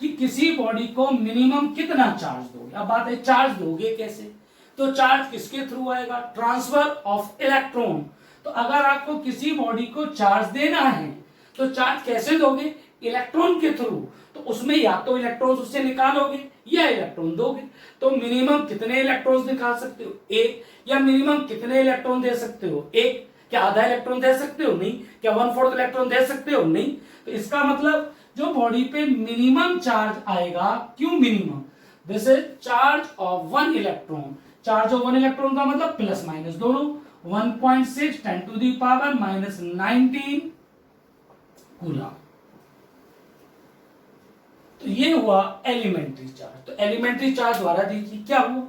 कि किसी बॉडी को मिनिमम कितना चार्ज दोगे। अब बात है चार्ज दोगे कैसे, तो चार्ज किसके थ्रू आएगा? Transfer of electron. तो अगर आपको किसी बॉडी को चार्ज देना है तो चार्ज कैसे दोगे? इलेक्ट्रॉन के थ्रू। तो उसमें या तो इलेक्ट्रॉन्स उससे निकालोगे या इलेक्ट्रॉन दोगे। तो मिनिमम कितने इलेक्ट्रॉन्स निकाल सकते हो? 1। या मिनिमम कितने इलेक्ट्रॉन दे सकते हो? 1। क्या आधा इलेक्ट्रॉन दे सकते हो? नहीं। क्या 1/4 इलेक्ट्रॉन दे सकते हो? नहीं। तो इसका मतलब जो बॉडी पे मिनिमम चार्ज आएगा, क्यों minimum? This is charge of 1 electron. Charge of 1 electron का मतलब प्लस माइनस दोनों, 1.6 10 to the power -19 कूलम। तो ये हुआ एलिमेंट्री चार्ज। तो एलिमेंट्री चार्ज द्वारा देखिए क्या हुआ,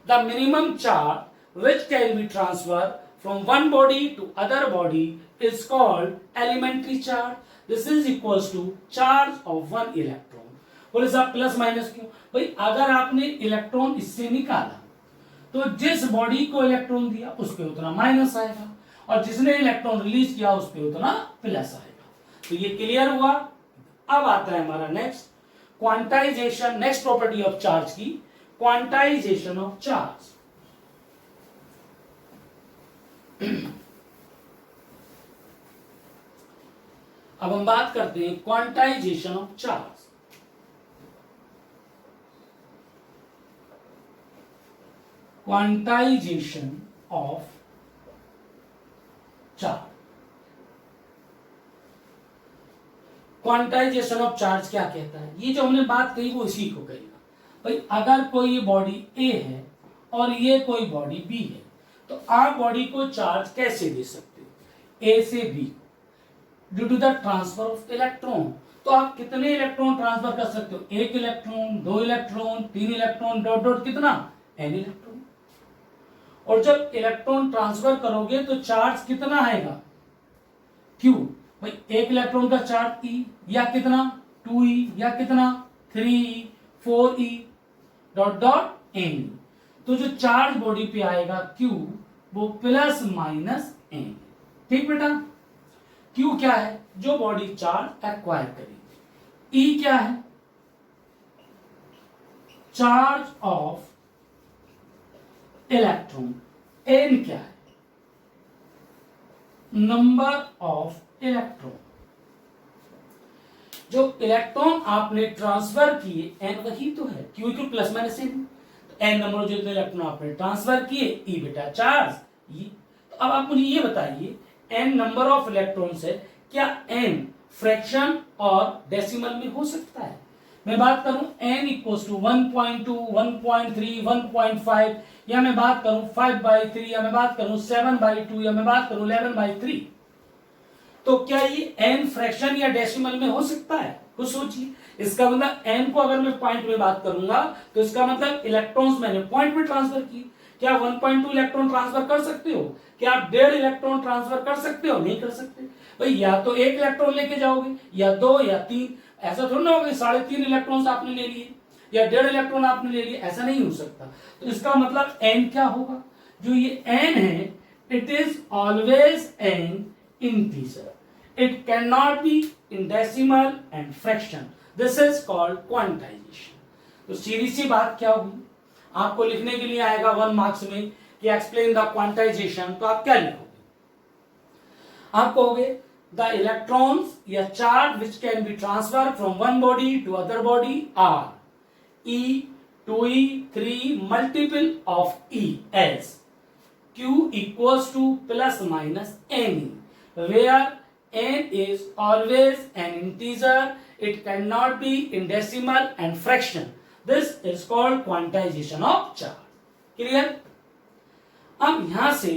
the minimum charge which can be transfer from one body to other body is called elementary charge. This is equals to charge of 1 electron. बोले साहब प्लस माइनस क्यों? भाई अगर आपने इलेक्ट्रॉन इससे निकाला तो जिस बॉडी को इलेक्ट्रॉन दिया उस पे उतना माइनस आएगा, और जिसने इलेक्ट्रॉन रिलीज किया उस पे उतना प्लस आएगा। तो ये क्लियर हुआ। अब आता है हमारा next quantization, next property of charge की, क्वांटाइजेशन ऑफ चार्ज। अब हम बात करते हैं quantization of charge. Quantization of charge. Quantization of charge क्या कहता है? ये जो हमने बात कही वो इसी को कहेगा। भाई अगर कोई बॉडी ए है और ये कोई बॉडी बी है, तो आप बॉडी को चार्ज कैसे दे सकते हो? ए से B due to the transfer of electron. तो आप कितने इलेक्ट्रॉन ट्रांसफर कर सकते हो? 1 electron, 2 electron, 3 electron, dot dot कितना? n electron. और जब इलेक्ट्रॉन ट्रांसफर करोगे तो चार्ज कितना आएगा? Q। भाई 1 इलेक्ट्रॉन का चार्ज E, या कितना? 2E, या कितना? 3E, 4E, dot dot n। तो जो चार्ज बॉडी पे आएगा Q वो प्लस माइनस n। ठीक बेटा? Q क्या है? जो बॉडी चार्ज एक्वायर करेगी। E क्या है? Charge of electron. n क्या है? Number of electron. जो इलेक्ट्रॉन आपने ट्रांसफर किए n वही तो है, Q equal plus minus n। तो n नंबर जो इलेक्ट्रॉन आपने ट्रांसफर किए, ई बेटा चार्ज ई। तो अब आप मुझे ये बताइए n नंबर ऑफ इलेक्ट्रॉन्स है, क्या n फ्रैक्शन और डेसिमल में हो सकता है? मैं बात करूं n इक्वल्स टू 1.2, 1.3, 1.5, या मैं बात करूं 5/3, या मैं बात करूं 7/2, या मैं बात करूं 11/3, तो क्या ये n फ्रैक्शन या डेसिमल में हो सकता है? कुछ सोचिए। इसका मतलब n को अगर मैं पॉइंट में बात करूंगा तो इसका मतलब इलेक्ट्रॉन्स मैंने पॉइंट में ट्रांसफर किए। क्या 1.2 इलेक्ट्रॉन ट्रांसफर कर सकते हो? क्या आप 1.5 इलेक्ट्रॉन ट्रांसफर कर सकते हो? नहीं कर सकते। भाई या तो 1 इलेक्ट्रॉन लेके जाओगे, या 2 या 3। ऐसा थोड़ा ना होगा 3.5 इलेक्ट्रॉन आपने ले लिए या 1.5 इलेक्ट्रॉन आपने ले लिए, ऐसा नहीं हो सकता। तो इसका मतलब n क्या होगा? जो ये n है, it is always an integer. It cannot be in decimal and fraction. This is called quantization. तो सीधी सी बात क्या होगी? आपको लिखने के लिए आएगा 1 मार्क्स में कि एक्सप्लेन द क्वांटाइजेशन, तो आप क्या लिखोगे? आप कहोगे द इलेक्ट्रॉन्स या charge which can be transfer from one body to other body are E, 2E, 3 multiple of E as Q equals to plus minus N, where n is always an integer. It cannot be in decimal and fraction. This is called quantization of charge. Clear? अब यहां से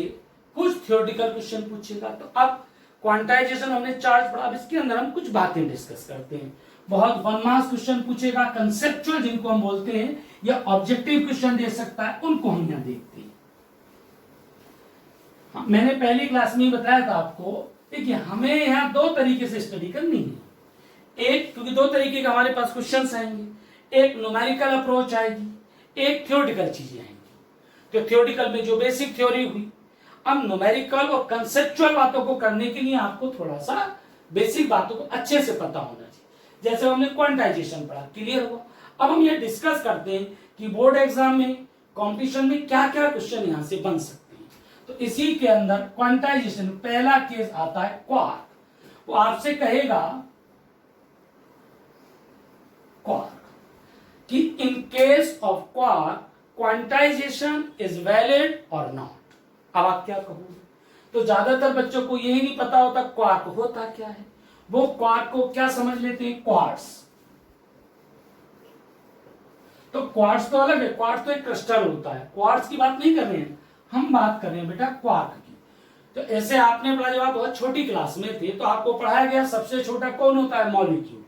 कुछ theoretical question पूछेगा। तो अब quantization हमने charge पढ़ा, अब इसके अंदर हम कुछ बातें डिस्कस करते हैं। बहुत 1 मार्क्स क्वेश्चन पूछेगा, कंसेप्चुअल जिनको हम बोलते हैं, या ऑब्जेक्टिव क्वेश्चन दे सकता है, उनको हम यहां देखते हैं। मैंने पहली क्लास में ही बताया था आपको, देखिए हमें यहां 2 तरीके से स्टडी करनी है। एक, क्योंकि दो तरीके के हमारे पास क्वेश्चंस आएंगे, एक न्यूमेरिकल अप्रोच आएगी, एक थ्योरेटिकल चीजें आएंगी। तो थ्योरेटिकल में जो बेसिक थ्योरी हुई, अब न्यूमेरिकल और कंसेप्चुअल बातों को करने के लिए आपको थोड़ा सा बेसिक बातों को अच्छे से पता होना चाहिए। जैसे हमने क्वांटाइजेशन पढ़ा, क्लियर हुआ। अब हम ये डिस्कस करते हैं कि बोर्ड एग्जाम में, कॉम्पिटिशन में क्या क्या क्वेश्चन यहां से बन सकते हैं। तो इसी के अंदर क्वांटाइजेशन पहला केस आता है क्वार्क। वो आपसे कहेगा क्वार्क कि in case of quark quantization is valid और नॉट। अब आप क्या कहोगे? तो ज्यादातर बच्चों को यही नहीं पता होता क्वार्क होता क्या है। वो क्वार्क को क्या समझ लेते हैं? क्वार्ट्स। तो क्वार्ट्स तो अलग है, क्वार्ट्स तो एक क्रिस्टल होता है, क्वार्ट्स की बात नहीं कर रहे हैं हम, बात कर रहे हैं बेटा क्वार्क की। तो ऐसे आपने पढ़ा, जब आप बहुत छोटी क्लास में थे तो आपको पढ़ाया गया सबसे छोटा कौन होता है? मॉलिक्यूल।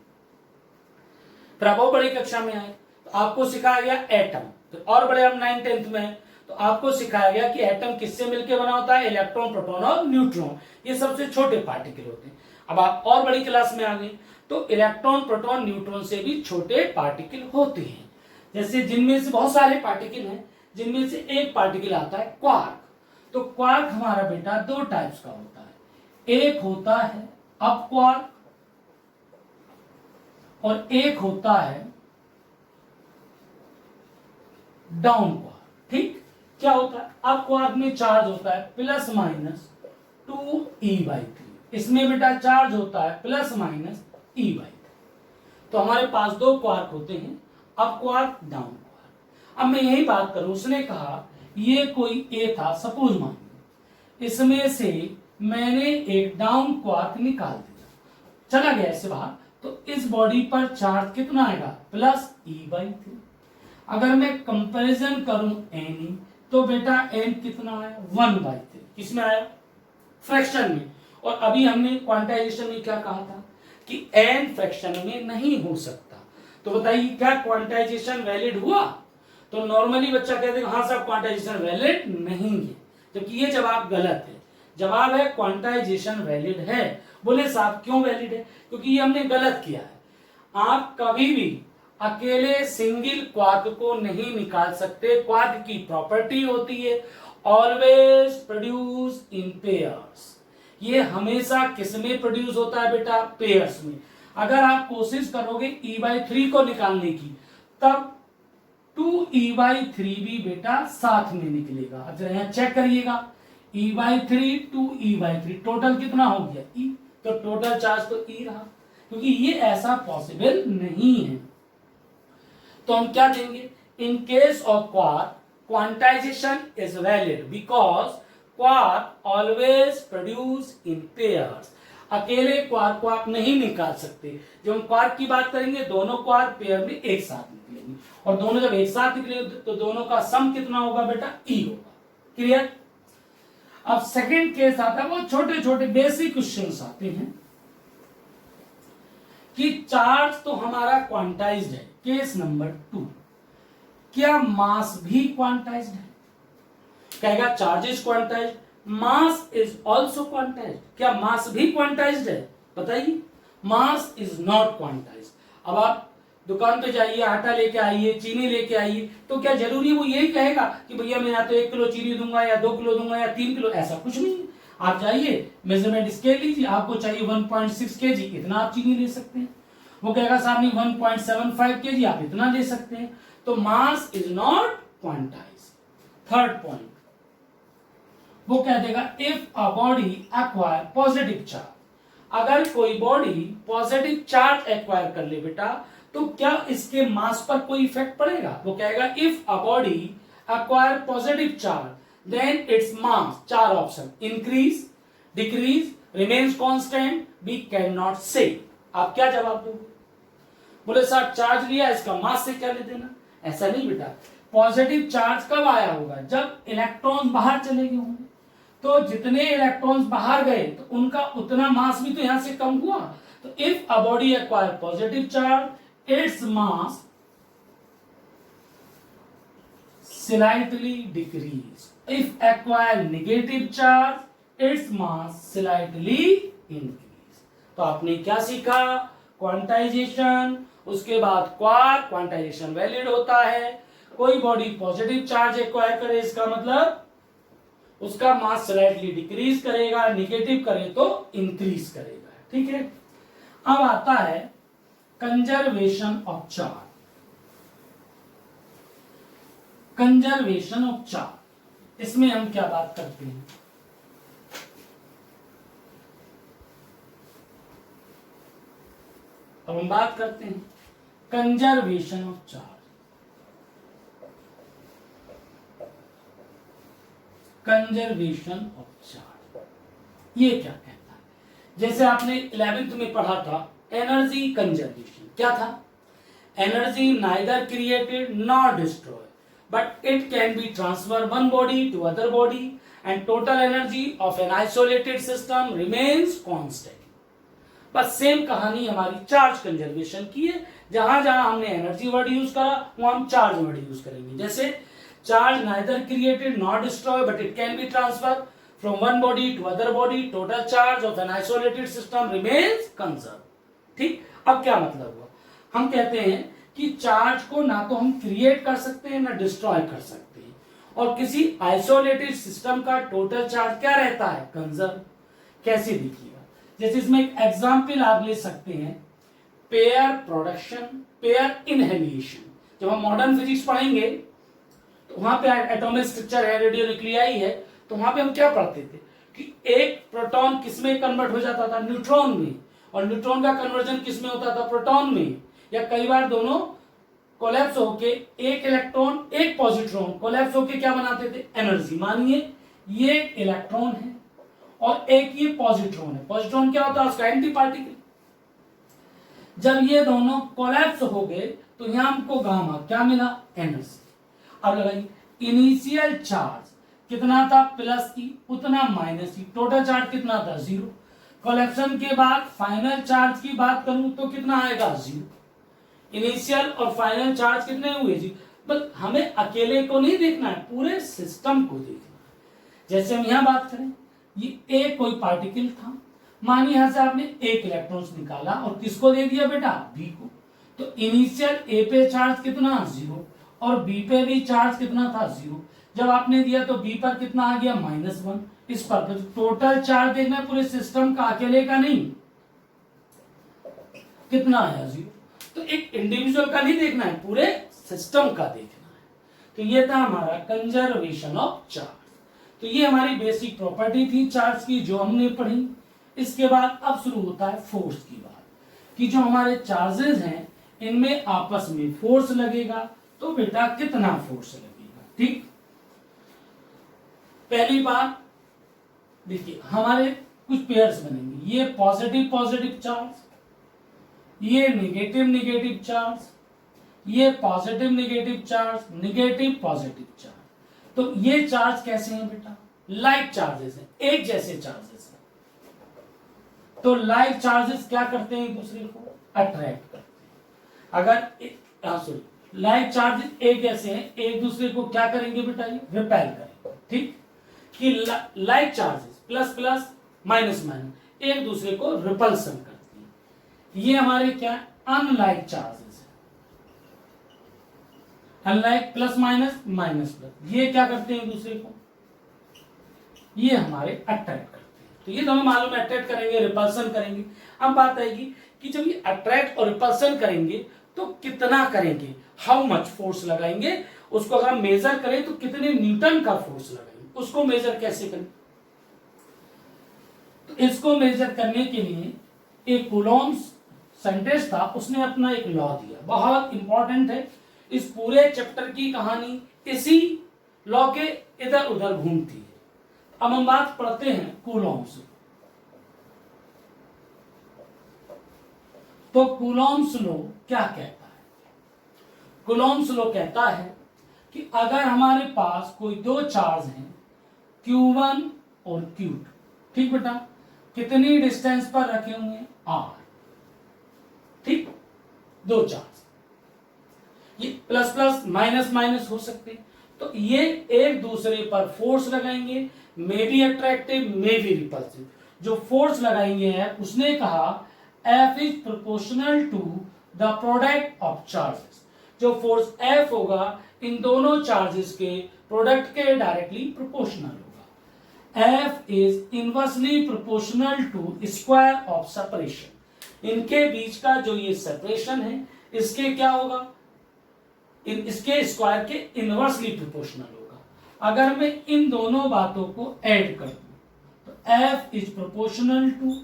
फिर आप और बड़ी कक्षा में आए तो आपको सिखाया गया एटम। तो और बड़े हम 9th 10th में तो आपको सिखाया गया कि एटम किससे मिलकर बना होता है? इलेक्ट्रॉन, प्रोटॉन और न्यूट्रॉन। ये सबसे छोटे पार्टिकल होते हैं। अब आप और बड़ी क्लास में आ गए तो इलेक्ट्रॉन, प्रोटॉन, न्यूट्रॉन से भी छोटे पार्टिकल होते हैं। जैसे जिनमें से बहुत सारे पार्टिकल हैं, जिनमें से एक पार्टिकल आता है क्वार्क। तो क्वार्क हमारा बेटा दो टाइप्स का होता है, एक होता है अप क्वार्क और एक होता है डाउन क्वार्क। ठीक, क्या होता है? अप क्वार्क में चार्ज होता है प्लस माइनस 2e/3। इसमें बेटा चार्ज होता है प्लस माइनस e/3। तो हमारे पास दो क्वार्क होते हैं, अप क्वार्क, डाउन क्वार्क। अब मैं यही बात करूं, उसने कहा ये कोई ए था, सपोज मानिए इसमें से मैंने एक डाउन क्वार्क निकाल दिया, चला गया ऐसे बाहर, तो इस बॉडी पर चार्ज कितना आएगा? Plus e/3। अगर मैं कंपैरिजन करूं एन, तो बेटा एन कितना आया? 1/3। किसमें आया? फ्रैक्शन में। और अभी हमने क्वांटाइजेशन में क्या कहा था कि एन फ्रैक्शन में नहीं हो सकता। तो बताइए क्या क्वांटाइजेशन वैलिड हुआ? तो नॉर्मली बच्चा कहते हैं हाँ साहब क्वांटाइजेशन वैलिड नहीं है, जबकि ये जवाब गलत है। जवाब है क्वांटाइजेशन वैलिड है। बोले साहब क्यों वैलिड है? क्योंकि ये हमने गलत किया है। आप कभी भी अकेले सिंगल क्वार्क को नहीं निकाल सकते। क्वार्क की प्रॉपर्टी होती है ऑलवेज प्रोड्यूस इन पेयर्स। ये हमेशा किसमें प्रोड्यूस होता है बेटा? पेयर्स में। अगर आप कोशिश करोगे e/3 को निकालने की, तब 2e/3 भी बेटा साथ में निकलेगा। अब जरा यहां चेक करिएगा, e/3 2e/3 टोटल कितना हो गया? e। तो टोटल चार्ज तो e रहा, क्योंकि ये ऐसा पॉसिबल नहीं है। तो हम क्या देंगे? In case of quark quantization is valid because quark always produce in pairs. अकेले क्वार्क को आप नहीं निकाल सकते। जब हम क्वार्क की बात करेंगे, दोनों क्वार्क पेयर में एक साथ निकलेंगे, और दोनों जब एक साथ निकलेंगे तो दोनों का सम कितना होगा बेटा? ई होगा। क्लियर? अब सेकंड केस आता है, वो छोटे छोटे बेसिक क्वेश्चंस आते हैं कि चार्ज तो हमारा क्वांटाइज्ड है। केस नंबर 2, क्या मास भी क्वांटाइज्ड है? कहेगा charge is quantized, mass is also quantized. क्या मास भी क्वांटाइज्ड है? बताइए। Mass is not quantized. अब आप दुकान पे जाइए, आटा लेके आइए, चीनी लेके आइए, तो क्या जरूरी वो यही कहेगा कि भैया मैं या तो 1 किलो चीनी दूंगा या 2 किलो दूंगा या 3 किलो? ऐसा कुछ नहीं। आप जाइए, मेजरमेंट स्केल लीजिए, आपको चाहिए 1.6 केजी, इतना आप चीनी ले सकते हैं। वो कहेगा साहब नहीं 1.75 केजी, आप इतना ले सकते हैं। तो mass is not quantized. Third point, वो कह देगा if a body acquire positive charge. अगर कोई बॉडी पॉजिटिव चार्ज एक्वायर कर ले बेटा, तो क्या इसके मास पर कोई इफेक्ट पड़ेगा? वो कहेगा if a body acquire positive charge then its mass, 4 option, increase, decrease, remains constant, we can not say. आप क्या जवाब दोगे? बोले साहब चार्ज लिया, इसका मास से क्या ले देना? ऐसा नहीं बेटा। पॉजिटिव चार्ज कब आया होगा? जब इलेक्ट्रॉन बाहर चले गए होंगे। तो जितने इलेक्ट्रॉन्स बाहर गए तो उनका उतना मास भी तो यहां से कम हुआ। तो if a body acquire positive charge, its mass slightly decrease. If acquire negative charge, its mass slightly increase. तो आपने क्या सीखा? क्वांटाइजेशन, उसके बाद क्वार्क, क्वांटाइजेशन वैलिड होता है। कोई बॉडी पॉजिटिव चार्ज एक्वायर करे इसका मतलब उसका मास स्लाइटली डिक्रीज करेगा, निगेटिव करे तो इंक्रीज करेगा। ठीक है, अब आता है conservation of charge. Conservation of charge, इसमें हम क्या बात करते हैं? अब हम बात करते हैं conservation of charge. Conservation of charge ये क्या कहता है? जैसे आपने 11th में पढ़ा था एनर्जी कंजर्वेशन, क्या था? Energy neither created nor destroy but it can be transfer one body to other body and total energy of an isolated system remains constant. बस सेम कहानी हमारी चार्ज कंजर्वेशन की है। जहां जहां हमने एनर्जी वर्ड यूज करा वहां हम चार्ज वर्ड यूज करेंगे। जैसे charge neither created not destroy but it can be transfer from one body to other body, total charge of an isolated system remains conserve. ठीक, अब क्या मतलब हुआ? हम कहते हैं कि चार्ज को ना तो हम क्रिएट कर सकते हैं ना डिस्ट्रॉय कर सकते हैं, और किसी आइसोलेटेड सिस्टम का टोटल चार्ज क्या रहता है? कंजर्व। कैसे देखिएगा, जैसे इसमें एक एग्जाम्पल आप ले सकते हैं, पेयर प्रोडक्शन, पेयर इनहेलिएशन। जब हम मॉडर्न फिजिक्स पढ़ेंगे तो वहां पे एटॉमिक स्ट्रक्चर है, रेडियो न्यूक्लियाई है, तो वहां पे हम क्या पढ़ते थे कि एक प्रोटॉन किसमें कन्वर्ट हो जाता था? न्यूट्रॉन में। और न्यूट्रॉन का कन्वर्जन किसमें होता था? प्रोटॉन में। या कई बार दोनों कोलैप्स होके एक इलेक्ट्रॉन एक पॉजिट्रॉन कोलैप्स होके क्या बनाते थे? एनर्जी। मानिए ये एक इलेक्ट्रॉन है और एक ये पॉजिट्रॉन है। पॉजिट्रॉन क्या होता है? उसका एंटी पार्टिकल। जब ये दोनों कोलैप्स हो गए तो यहां हमको गामा क्या मिला? एनर्जी। अब लगाइए, इनिशियल चार्ज कितना था? प्लस ई, उतना माइनस ई, टोटल चार्ज कितना था? 0। कोलैप्सन के बाद फाइनल चार्ज की बात करूं तो कितना आएगा? 0। इनिशियल और फाइनल चार्ज कितने हुए? 0। बस हमें अकेले को नहीं देखना है, पूरे सिस्टम को देखना है। जैसे हम यहां बात करें, ये एक कोई पार्टिकल था, मानिए यहां से आपने एक इलेक्ट्रॉन्स निकाला और किसको दे दिया बेटा? बी को। तो इनिशियल ए पे चार्ज कितना? 0, और बी पे भी चार्ज कितना था? 0। जब आपने दिया तो बी पर कितना आ गया? -1। इस पर तो टोटल चार्ज देखना है पूरे सिस्टम का, अकेले का नहीं। कितना आया? 0। तो एक इंडिविजुअल का नहीं देखना है, पूरे सिस्टम का देखना है। तो ये था हमारा कंजर्वेशन ऑफ चार्ज। तो ये हमारी बेसिक प्रॉपर्टी थी चार्ज की जो हमने पढ़ी। इसके बाद अब शुरू होता है फोर्स की बात, कि जो हमारे चार्जेस हैं इनमें आपस में फोर्स लगेगा, तो बेटा कितना फोर्स लगेगा? ठीक, पहली बात देखिए, हमारे कुछ पेयर्स बनेंगे। ये पॉजिटिव पॉजिटिव चार्ज, ये नेगेटिव नेगेटिव चार्ज, ये positive negative charge, negative positive charge. तो ये चार्ज कैसे हैं बेटा? लाइक चार्जेस हैं, एक जैसे चार्जेस हैं। तो लाइक चार्जेस क्या करते हैं? एक दूसरे को अट्रैक्ट करते हैं। अगर लाइक चार्जेस एक जैसे हैं, एक दूसरे को क्या करेंगे बेटा? ये रिपेल करेंगे। ठीक, कि like charges plus plus minus minus एक दूसरे को रिपल्सन करती है। ये हमारे क्या? अनलाइक चार्जेस है। Unlike plus minus minus plus, ये क्या करते हैं एक दूसरे को? ये हमारे अट्रैक्ट करते हैं। तो ये तो हमें मालूम है, अट्रैक्ट करेंगे, रिपल्सन करेंगे। अब बात आएगी कि जब ये अट्रैक्ट और रिपल्सन करेंगे तो कितना करेंगे? हाउ मच फोर्स लगाएंगे? उसको अगर हम मेजर करें तो कितने न्यूटन का फोर्स लगाएंगे? उसको मेजर कैसे करें? तो इसको मेजर करने के लिए एक कूलॉम्स साइंटिस्ट था, उसने अपना एक लॉ दिया, बहुत इंपॉर्टेंट है। इस पूरे चैप्टर की कहानी इसी लॉ के इधर उधर घूमती है। अब हम बात पढ़ते हैं कूलॉम्स। तो कूलॉम्स लॉ क्या कहता है? कूलॉम्स लॉ कहता है कि अगर हमारे पास कोई दो चार्ज हैं Q1 और Q2, ठीक बेटा, कितनी डिस्टेंस पर रखे हुए हैं? R। ठीक, दो चार्ज, ये प्लस प्लस माइनस माइनस हो सकते हैं। तो ये एक दूसरे पर फोर्स लगाएंगे, may be attractive may be repulsive. जो फोर्स लगाएंगे है उसने कहा F is proportional to the product of charges. जो फोर्स F होगा इन दोनों चार्जेस के प्रोडक्ट के डायरेक्टली प्रोपोर्शनल होगा। F is inversely proportional to square of separation. इनके बीच का जो ये सेपरेशन है इसके क्या होगा, इसके स्क्वायर के इनवर्सली प्रोपोर्शनल होगा। अगर मैं इन दोनों बातों को ऐड कर दूं तो F is proportional to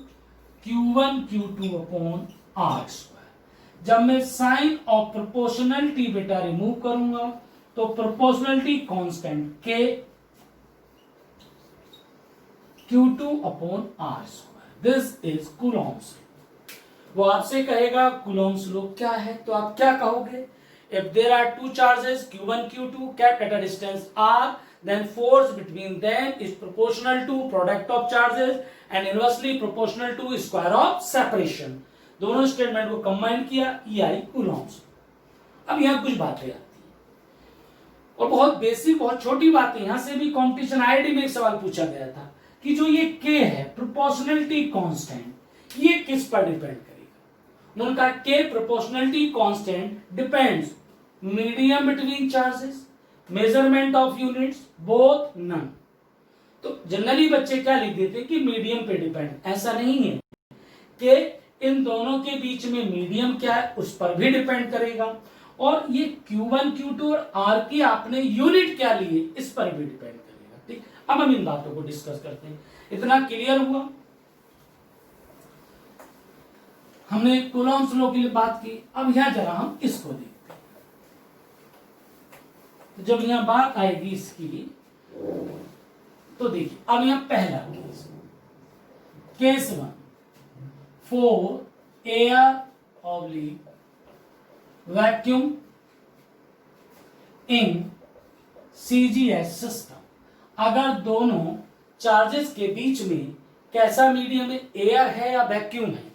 Q1 Q2 upon R square. जब मैं साइन ऑफ प्रोपोर्शनलिटी बेटा रिमूव करूंगा तो proportionality constant K Q2 upon R square. This is Coulomb's law. वो आपसे कहेगा कूलॉम्स लॉ क्या है, तो आप क्या कहोगे? If there are two charges Q1 Q2 kept at a distance R, then force between them is proportional to product of charges and inversely proportional to square of separation। दोनों statement को combine किया, EI Coulomb's. अब यहाँ कुछ बातें आती हैं और बहुत बेसिक बहुत छोटी बातें। यहां से भी कॉम्पिटिशन आईआईटी में एक सवाल पूछा गया था कि जो ये K है प्रोपोर्शनलिटी कांस्टेंट, ये किस पर डिपेंड करेगा? उन्होंने कहा K proportionality constant depends medium between charges, measurement of units, both none. तो जनरली बच्चे क्या लिख देते हैं कि मीडियम पे डिपेंड, ऐसा नहीं है कि इन दोनों के बीच में मीडियम क्या है उस पर भी डिपेंड करेगा, और ये Q1 Q2 और R की आपने यूनिट क्या ली है इस पर भी डिपेंड करेगा। ठीक, अब हम इन बातों को डिस्कस करते हैं। इतना क्लियर हुआ? हमने कूलॉम्स लॉ के लिए बात की। अब यहां जरा हम इसको देखते हैं। तो जब यहां बात आएगी इसकी तो देखिए, अब यहां पहला case 1 for air oblique vacuum in CGS system. अगर दोनों चार्जेस के बीच में कैसा मीडियम है, एयर है या वैक्यूम है,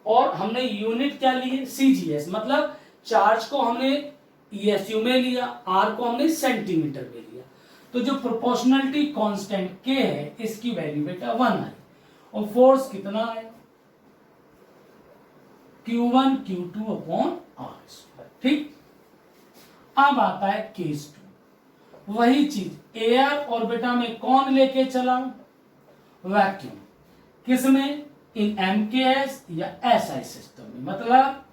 और हमने यूनिट क्या ली है CGS, मतलब चार्ज को हमने ESU में लिया, R को हमने सेंटीमीटर में लिया, तो जो प्रोपोर्शनलिटी कांस्टेंट K है इसकी वैल्यू बेटा 1 आई, और फोर्स कितना है Q1 Q2 upon R square. ठीक, अब आता है केस 2। वही चीज एयर और बेटा में कौन लेके चला, वैक्यूम। किसमें, इन MKS या SI सिस्टम में, मतलब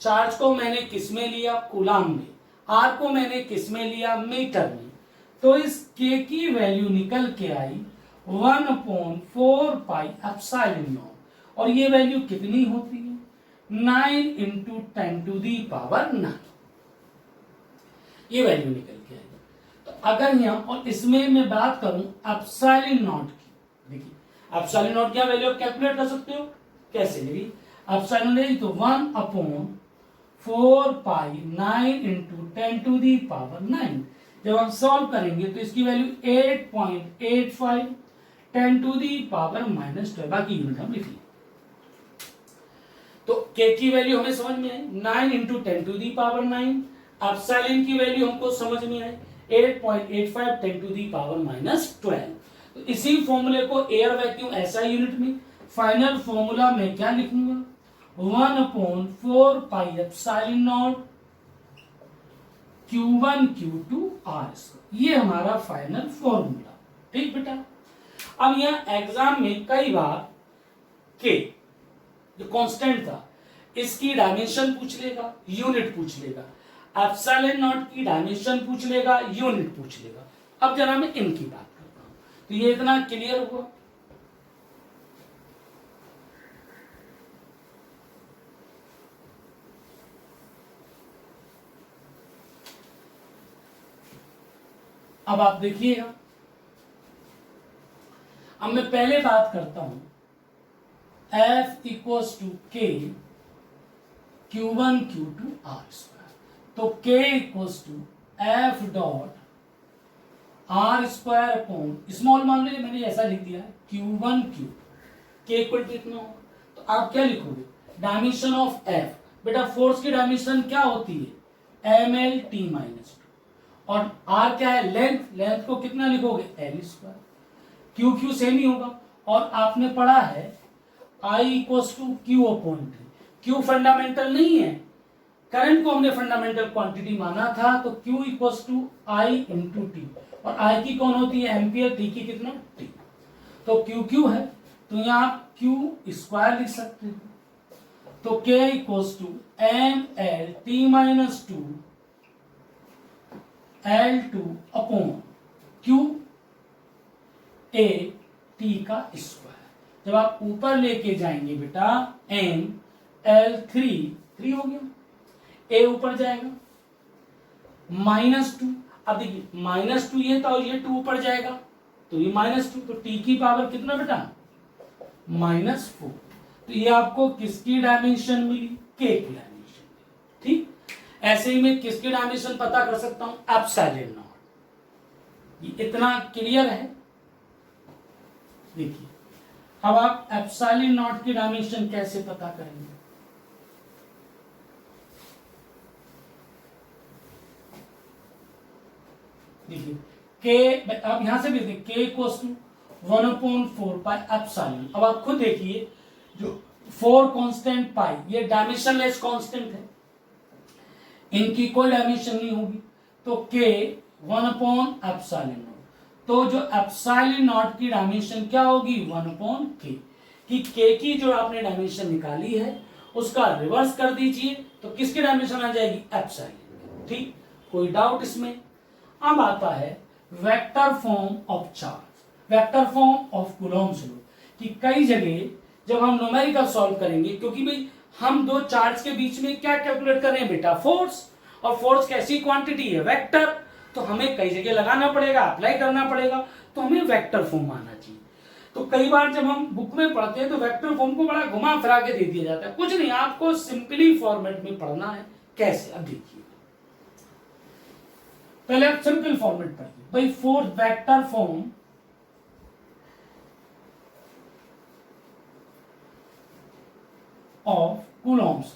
चार्ज को मैंने किस में लिया, कूलाम में, R को मैंने किस में लिया, मीटर में। तो इस K की वैल्यू निकल के आई 1/4 पाई एप्सिलॉन नॉट, और ये वैल्यू कितनी होती है 9 × 10⁹ ये वैल्यू निकल के आई। तो अगर यहाँ और इसमें मैं बात करूं एप्सिलॉन नॉट की, देखिए एप्सिलॉन नॉट क्या वैल्यू कैलकुलेट कर सकते हो, कैसे लिखी एप्सिलॉन है तो 1/4 पाई 9 × 10⁹ जब हम सॉल्व करेंगे तो इसकी वैल्यू 8.85 10⁻⁻12, बाकी यूनिट हम लिख लेंगे। तो K की वैल्यू हमें समझ में आई 9 × 10⁻⁹, एप्सिलॉन की वैल्यू हमको समझ में आई 8.85 10⁻⁻12। तो इसी फॉर्मूले को एयर वैक्यूम ऐसा यूनिट में, फाइनल फॉर्मूला में क्या लिखूंगा 1/4 pi epsilon naught Q1 Q2 R, ये हमारा फाइनल फॉर्मूला। ठीक बेटा, अब यहां एग्जाम में कई बार K जो कांस्टेंट था इसकी डायमेंशन पूछ लेगा, यूनिट पूछ लेगा, एप्सिलॉन नॉट की डायमेंशन पूछ लेगा, यूनिट पूछ लेगा। अब जरा मैं इनकी बात करता हूं, तो ये इतना क्लियर हुआ। अब आप देखिएगा, अब मैं पहले बात करता हूं F = K Q1 Q2 R square. तो K = F dot R square upon small मान लीजिए, मैंने ऐसा लिख दिया है Q1 Q, K equal to इतना होगा। तो आप क्या लिखोगे, डायमेंशन ऑफ F, बेटा फोर्स की डायमेंशन क्या होती है ml/t-2, और R क्या है लेंथ, लेंथ को कितना लिखोगे L square, Q Q same ही होगा। और आपने पढ़ा है I equals to Q upon T. Q fundamental नहीं है, करंट को हमने फंडामेंटल क्वांटिटी माना था, तो Q equals to I into T, और आई की कौन होती है एम्पियर, टी की कितना टी। तो क्यू क्यू है तो यहाँ आप क्यू स्क्वायर लिख सकते हो, तो K equals to M L T minus two L two upon Q A T का स्क्वायर। जब आप ऊपर लेके जाएंगे बेटा एम एल थ्री हो गया, ए ऊपर जाएगा -2। अब देखिए -2 ये था और ये 2 ऊपर जाएगा तो ये -2, तो टी की पावर कितना बेटा -4। तो ये आपको किसकी डायमेंशन मिली, के की डायमेंशन मिली। ठीक, ऐसे ही मैं किसकी डायमेंशन पता कर सकता हूं, एप्सिलॉन नॉट। ये इतना क्लियर है। देखिए अब आप एप्सिलॉन नॉट की डायमेंशन कैसे पता करेंगे, देखिए के, अब यहां से भी देखिए के इक्वल्स टू 1/4 पाई एप्सिलॉन। अब आप खुद देखिए जो 4 कांस्टेंट पाई ये डायमेंशनलेस कांस्टेंट है, इनकी कोई डायमेंशन नहीं होगी, तो के 1/एप्सिलॉन। तो जो एप्सिलॉन नॉट की डायमेंशन क्या होगी 1/k, कि के की जो आपने डायमेंशन निकाली है उसका रिवर्स कर दीजिए तो किसकी डायमेंशन आ जाएगी एप्सिलॉन। ठीक, कोई डाउट इसमें। अब आता है vector form of charge, vector form of Coulomb's law, कि कई जगह जब हम न्यूमेरिकल सॉल्व करेंगे, क्योंकि भाई हम दो चार्ज के बीच में क्या कैलकुलेट कर रहे हैं बेटा फोर्स, और फोर्स कैसी क्वांटिटी है वेक्टर, तो हमें कई जगह लगाना पड़ेगा, अप्लाई करना पड़ेगा, तो हमें वेक्टर फॉर्म आना चाहिए। तो कई बार जब हम बुक में पढ़ते हैं तो वेक्टर फॉर्म को बड़ा घुमा फिरा के दे दिया जाता है, कुछ नहीं, आपको सिंपली फॉर्मेट में पढ़ना है। कैसे, अब देखिए पहले आप सिंपल फॉर्मेट पढ़िए भाई, force vector form of Coulomb's.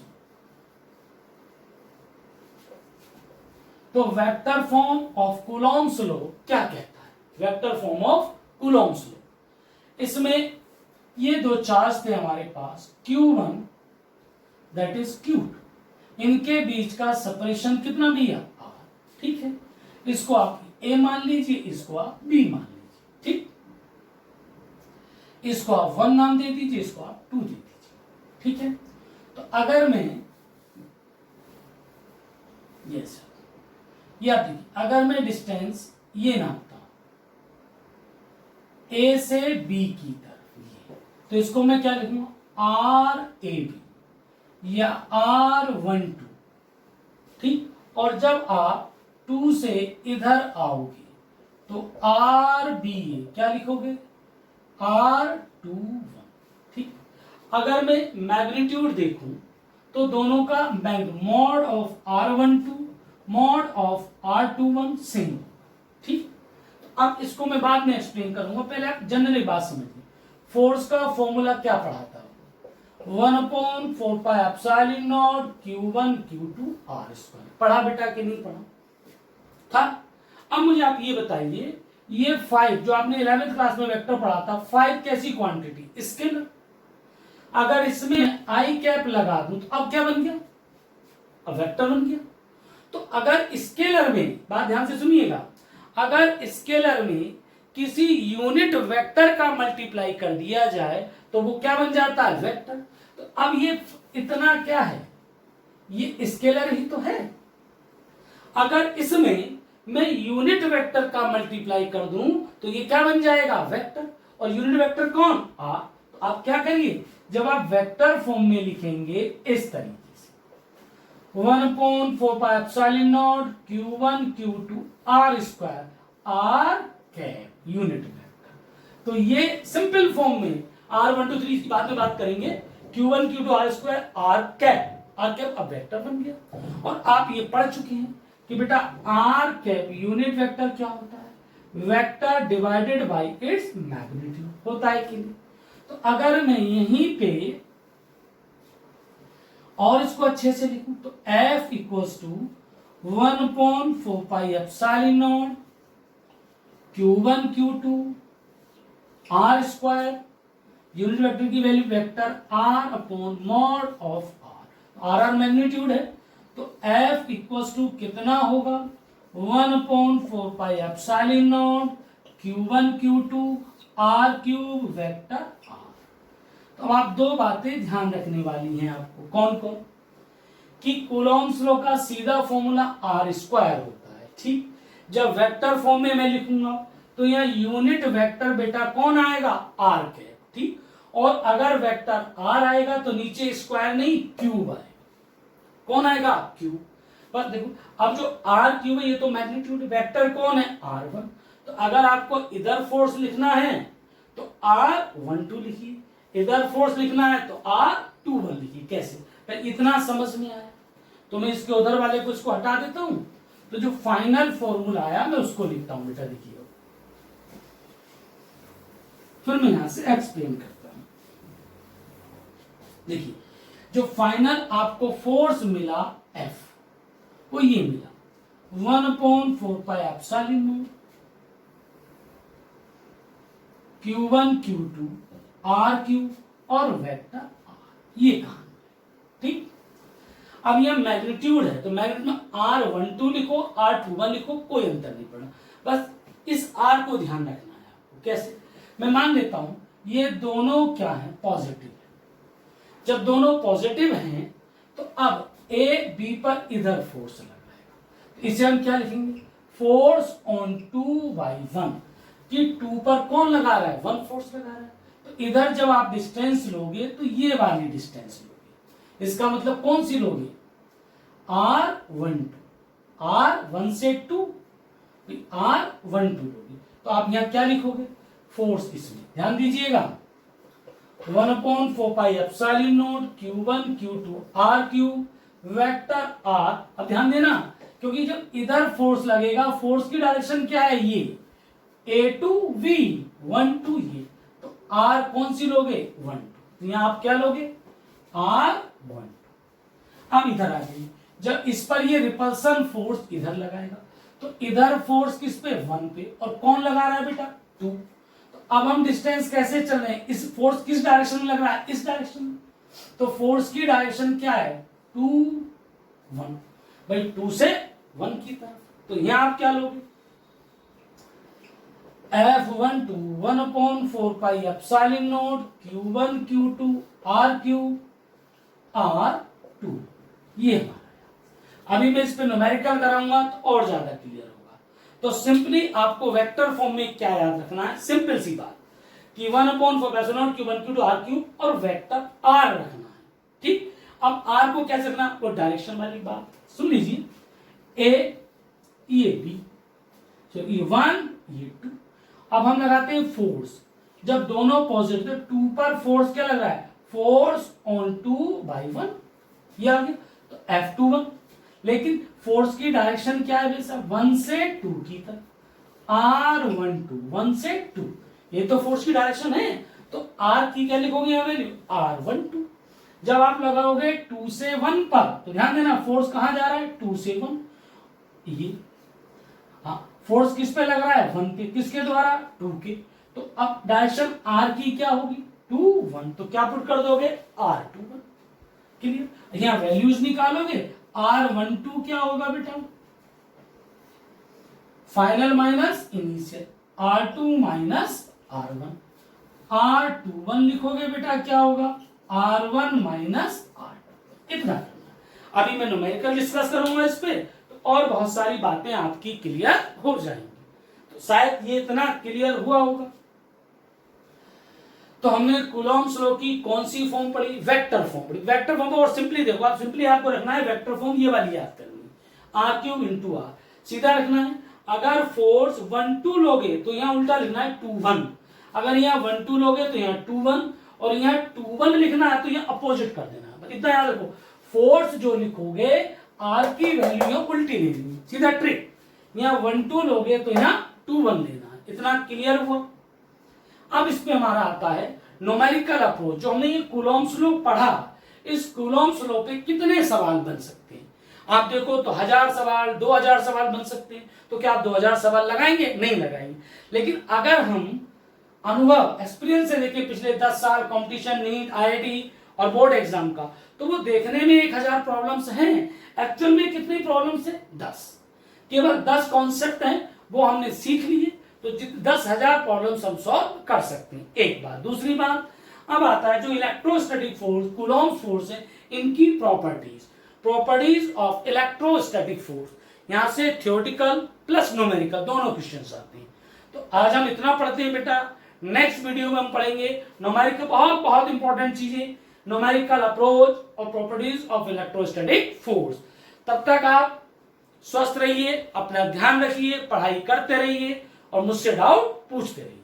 तो vector form of Coulomb's law क्या कहता है, vector form of Coulomb's law, इसमें ये दो चार्ज थे हमारे पास Q1 दैट इज Q2, इनके बीच का सेपरेशन कितना दिया R। ठीक है, इसको आप A मान लीजिए, इसको आप B मान लीजिए। ठीक, इसको आप 1 नाम दे दीजिए, इसको आप 2 दे दीजिए। ठीक है, तो अगर मैं ये सर या देखिए अगर मैं डिस्टेंस ये नापता हूं A से B की तरफ ये, तो इसको मैं क्या लिखूंगा RAB या R12। ठीक, और जब आप 2 से इधर आओगे तो RBA क्या लिखोगे R21। ठीक, अगर मैं मैग्नीट्यूड देखूं तो दोनों का mod of R12 mod of R21 same. ठीक, अब इसको मैं बाद में एक्सप्लेन करूंगा, पहले आप जनरली बात समझिए। फोर्स का फॉर्मूला क्या पढ़ा था, 1/4 pi epsilon naught Q1 Q2 R²। पढ़ा बेटा कि नहीं पढ़ा था। अब मुझे आप ये बताइए, ये 5 जो आपने 11th क्लास में वेक्टर पढ़ा था, 5 कैसी क्वांटिटी, स्केलर। अगर इसमें आई कैप लगा दूं तो अब क्या बन गया, अब वेक्टर बन गया। तो अगर स्केलर में, बात ध्यान से सुनिएगा, अगर स्केलर में किसी यूनिट वेक्टर का मल्टीप्लाई कर दिया जाए तो वो क्या बन जाता है वेक्टर। तो अब ये इतना क्या है, ये स्केलर ही तो है। अगर इसमें मैं यूनिट वेक्टर का मल्टीप्लाई कर दूं तो ये क्या बन जाएगा वेक्टर, और यूनिट वेक्टर कौन आ। तो आप क्या करिए, जब आप वेक्टर फॉर्म में लिखेंगे इस तरीके से 1/4 pi epsilon naught Q1 Q2 R² R cap unit vector. तो ये सिंपल फॉर्म में R1 2 3 की बाद में बात करेंगे, Q1 Q2 R² R cap अब वेक्टर बन गया। और आप ये पढ़ चुके हैं कि बेटा R कैप यूनिट वेक्टर क्या होता है, vector divided by its magnitude होता है कि नहीं। तो अगर मैं यहीं पे और इसको अच्छे से लिखूं तो F equals to 1/4 pi epsilon naught Q1 Q2 R² unit vector की value vector R upon mod of R magnitude है, तो एफ इक्वल्स टू कितना होगा 1/4πε0 Q1 Q2 R cube vector R। तो अब आप दो बातें ध्यान रखने वाली हैं आपको, कौन कौन, कि कूलॉम्स लॉ का सीधा फॉर्मूला R स्क्वायर होता है, ठीक। जब वेक्टर फॉर्म में मैं लिखूंगा तो यहाँ यूनिट वेक्टर बेटा कौन आएगा R कैप, ठीक। और अगर वेक्टर R आएगा तो नीचे स्क्वायर नहीं क्यूब आएगा, कौन आएगा क्यूब। बस देखो अब जो R क्यूब है ये तो मैग्नीट्यूड, वेक्टर कौन है R1, तो अगर आपको इधर फोर्स लिखना है तो R12 लिखिए, इधर फोर्स लिखना है तो R21 लिखिए। कैसे, पर इतना समझ में आया तो मैं इसके उधर वाले को इसको हटा देता हूं, तो जो फाइनल फॉर्मूला आया मैं उसको लिखता हूं बेटा, देखिए फिर मैं यहां से एक्सप्लेन करता हूं। देखिए जो फाइनल आपको फोर्स मिला F वो ये मिला 1/4πε0 Q1 Q2 R क्यूब और वेक्टर R, ये कहानी, ठीक। अब यह मैग्नीट्यूड है तो मैग्नीट्यूड में R12 लिखो R21 लिखो, कोई अंतर नहीं पड़ा, बस इस R को ध्यान रखना है आपको। कैसे, मैं मान लेता हूं ये दोनों क्या है पॉजिटिव है, जब दोनों पॉजिटिव हैं तो अब A B पर इधर फोर्स लगाएगा, तो इसे हम क्या लिखेंगे फोर्स ऑन 2/1, कि 2 पर कौन लगा रहा है 1 फोर्स लगा रहा है, तो इधर जब आप डिस्टेंस लोगे तो ये वाली डिस्टेंस लोगे, इसका मतलब कौन सी लोगे R12, R1 से 2 R12 लोगे, तो आप यहां क्या लिखोगे फोर्स, इसमें ध्यान दीजिएगा 1/4πε0 Q1 Q2 R cube vector R। अब ध्यान देना क्योंकि जब इधर फोर्स लगेगा फोर्स की डायरेक्शन क्या है ये A to V 1 to ये, तो R कौन सी लोगे 1 तो यहां आप क्या लोगे R12। अब इधर आ गई, जब इस पर ये रिपल्सन फोर्स इधर लगाएगा तो इधर फोर्स किस पे 1 पे, और कौन लगा रहा है बेटा 2, तो अब हम डिस्टेंस कैसे चल रहे हैं, इस फोर्स किस डायरेक्शन में लग रहा है इस डायरेक्शन में, तो फोर्स की डायरेक्शन क्या है 2 1, भाई 2 से 1 की तरफ, तो यहां आप क्या लोगे F12 1/4πε0 Q1 Q2 R cube R2, ये हमारा। अभी मैं इस पे न्यूमेरिकल कराऊंगा तो और ज्यादा क्लियर होगा। तो सिंपली आपको वेक्टर फॉर्म में क्या याद रखना है, सिंपल सी बात कि 1/4πε0 Q1 Q2 R क्यूब और वेक्टर R रखना है, ठीक। अब R को कैसे रखना, वो डायरेक्शन वाली बात सुन लीजिए, A ये B, ये 1 ये 2। अब हम लगाते हैं फोर्स, जब दोनों पॉजिटिव 2 पर फोर्स क्या लग रहा है फोर्स ऑन 2/1, ये आ गया तो F21, लेकिन फोर्स की डायरेक्शन क्या है वैसा 1 से 2 की तरफ, R12 1 से 2, ये तो फोर्स की डायरेक्शन है, तो R की क्या लिखोगे वैल्यू R12। जब आप लगाओगे 2 से 1 पर तो ध्यान देना फोर्स कहां जा रहा है 2 से 1, ये हाँ फोर्स किस पे लग रहा है 1 पे, किसके द्वारा 2 के, तो अब डायरेक्शन R की क्या होगी 2 1, तो क्या पुट कर दोगे R21, क्लियर। यहां वैल्यूज निकालोगे R12 क्या होगा बेटा final minus initial, R2 minus R1, R21 लिखोगे बेटा क्या होगा R1 माइनस R2, इतना करना। अभी मैं न्यूमेरिकल डिस्कस करूंगा इस पे तो और बहुत सारी बातें आपकी क्लियर हो जाएंगी, तो शायद ये इतना क्लियर हुआ होगा। तो हमने कूलॉम्स लॉ की कौन सी फॉर्म पढ़ी, वेक्टर फॉर्म पढ़ी। वेक्टर फॉर्म और सिंपली देखो, आप सिंपली आपको रखना है वेक्टर फॉर्म ये वाली याद करनी है, R क्यूब इंटू R, सीधा रखना है। अगर फोर्स 1 2 लोगे तो यहाँ उल्टा लिखना है 2 1, अगर यहाँ 1 2 लोगे तो यहाँ 2 1, और यहाँ 2 1 लिखना है तो यहाँ अपोजिट कर देना है। इतना याद रखो, फोर्स जो लिखोगे R की वैल्यू यहाँ उल्टी ले लेनी, सीधा ट्रिक। यहाँ 1 2 लोगे तो यहाँ 2 1 लेना है, इतना क्लियर हुआ। अब इस पे हमारा आता है न्यूमेरिकल अप्रोच, जो हमने ये कूलॉम्स लॉ पढ़ा, इस कूलॉम्स लॉ पे कितने सवाल बन सकते हैं। आप देखो तो 1000 सवाल 2000 सवाल बन सकते हैं, तो क्या आप 2000 सवाल लगाएंगे, नहीं लगाएंगे। लेकिन अगर हम अनुभव एक्सपीरियंस से देखिए पिछले 10 साल कंपटीशन, नीट, आईआईटी और बोर्ड एग्जाम का, तो वो देखने में 1000 प्रॉब्लम्स हैं, एक्चुअल में कितनी प्रॉब्लम्स है? 10। केवल 10 कॉन्सेप्ट हैं, वो हमने सीख लिए, तो 10,000 प्रॉब्लम्स हम सॉल्व कर सकते हैं। एक बात। दूसरी बात, अब आता है जो इलेक्ट्रोस्टैटिक फोर्स, कूलॉम्ब फोर्स है, इनकी प्रॉपर्टीज ऑफ इलेक्ट्रोस्टैटिक फोर्स। यहां से थ्योरेटिकल प्लस न्यूमेरिकल दोनों क्वेश्चंस आते हैं। तो आज हम इतना पढ़ते हैं बेटा, नेक्स्ट वीडियो में हम पढ़ेंगे न्यूमेरिकल, बहुत बहुत इंपॉर्टेंट चीजें, न्यूमेरिकल अप्रोच और प्रॉपर्टीज ऑफ इलेक्ट्रोस्टैटिक फोर्स। तब तक आप स्वस्थ रहिए, अपना ध्यान रखिए, पढ़ाई करते रहिए और मुझसे डाउट पूछते रहिए।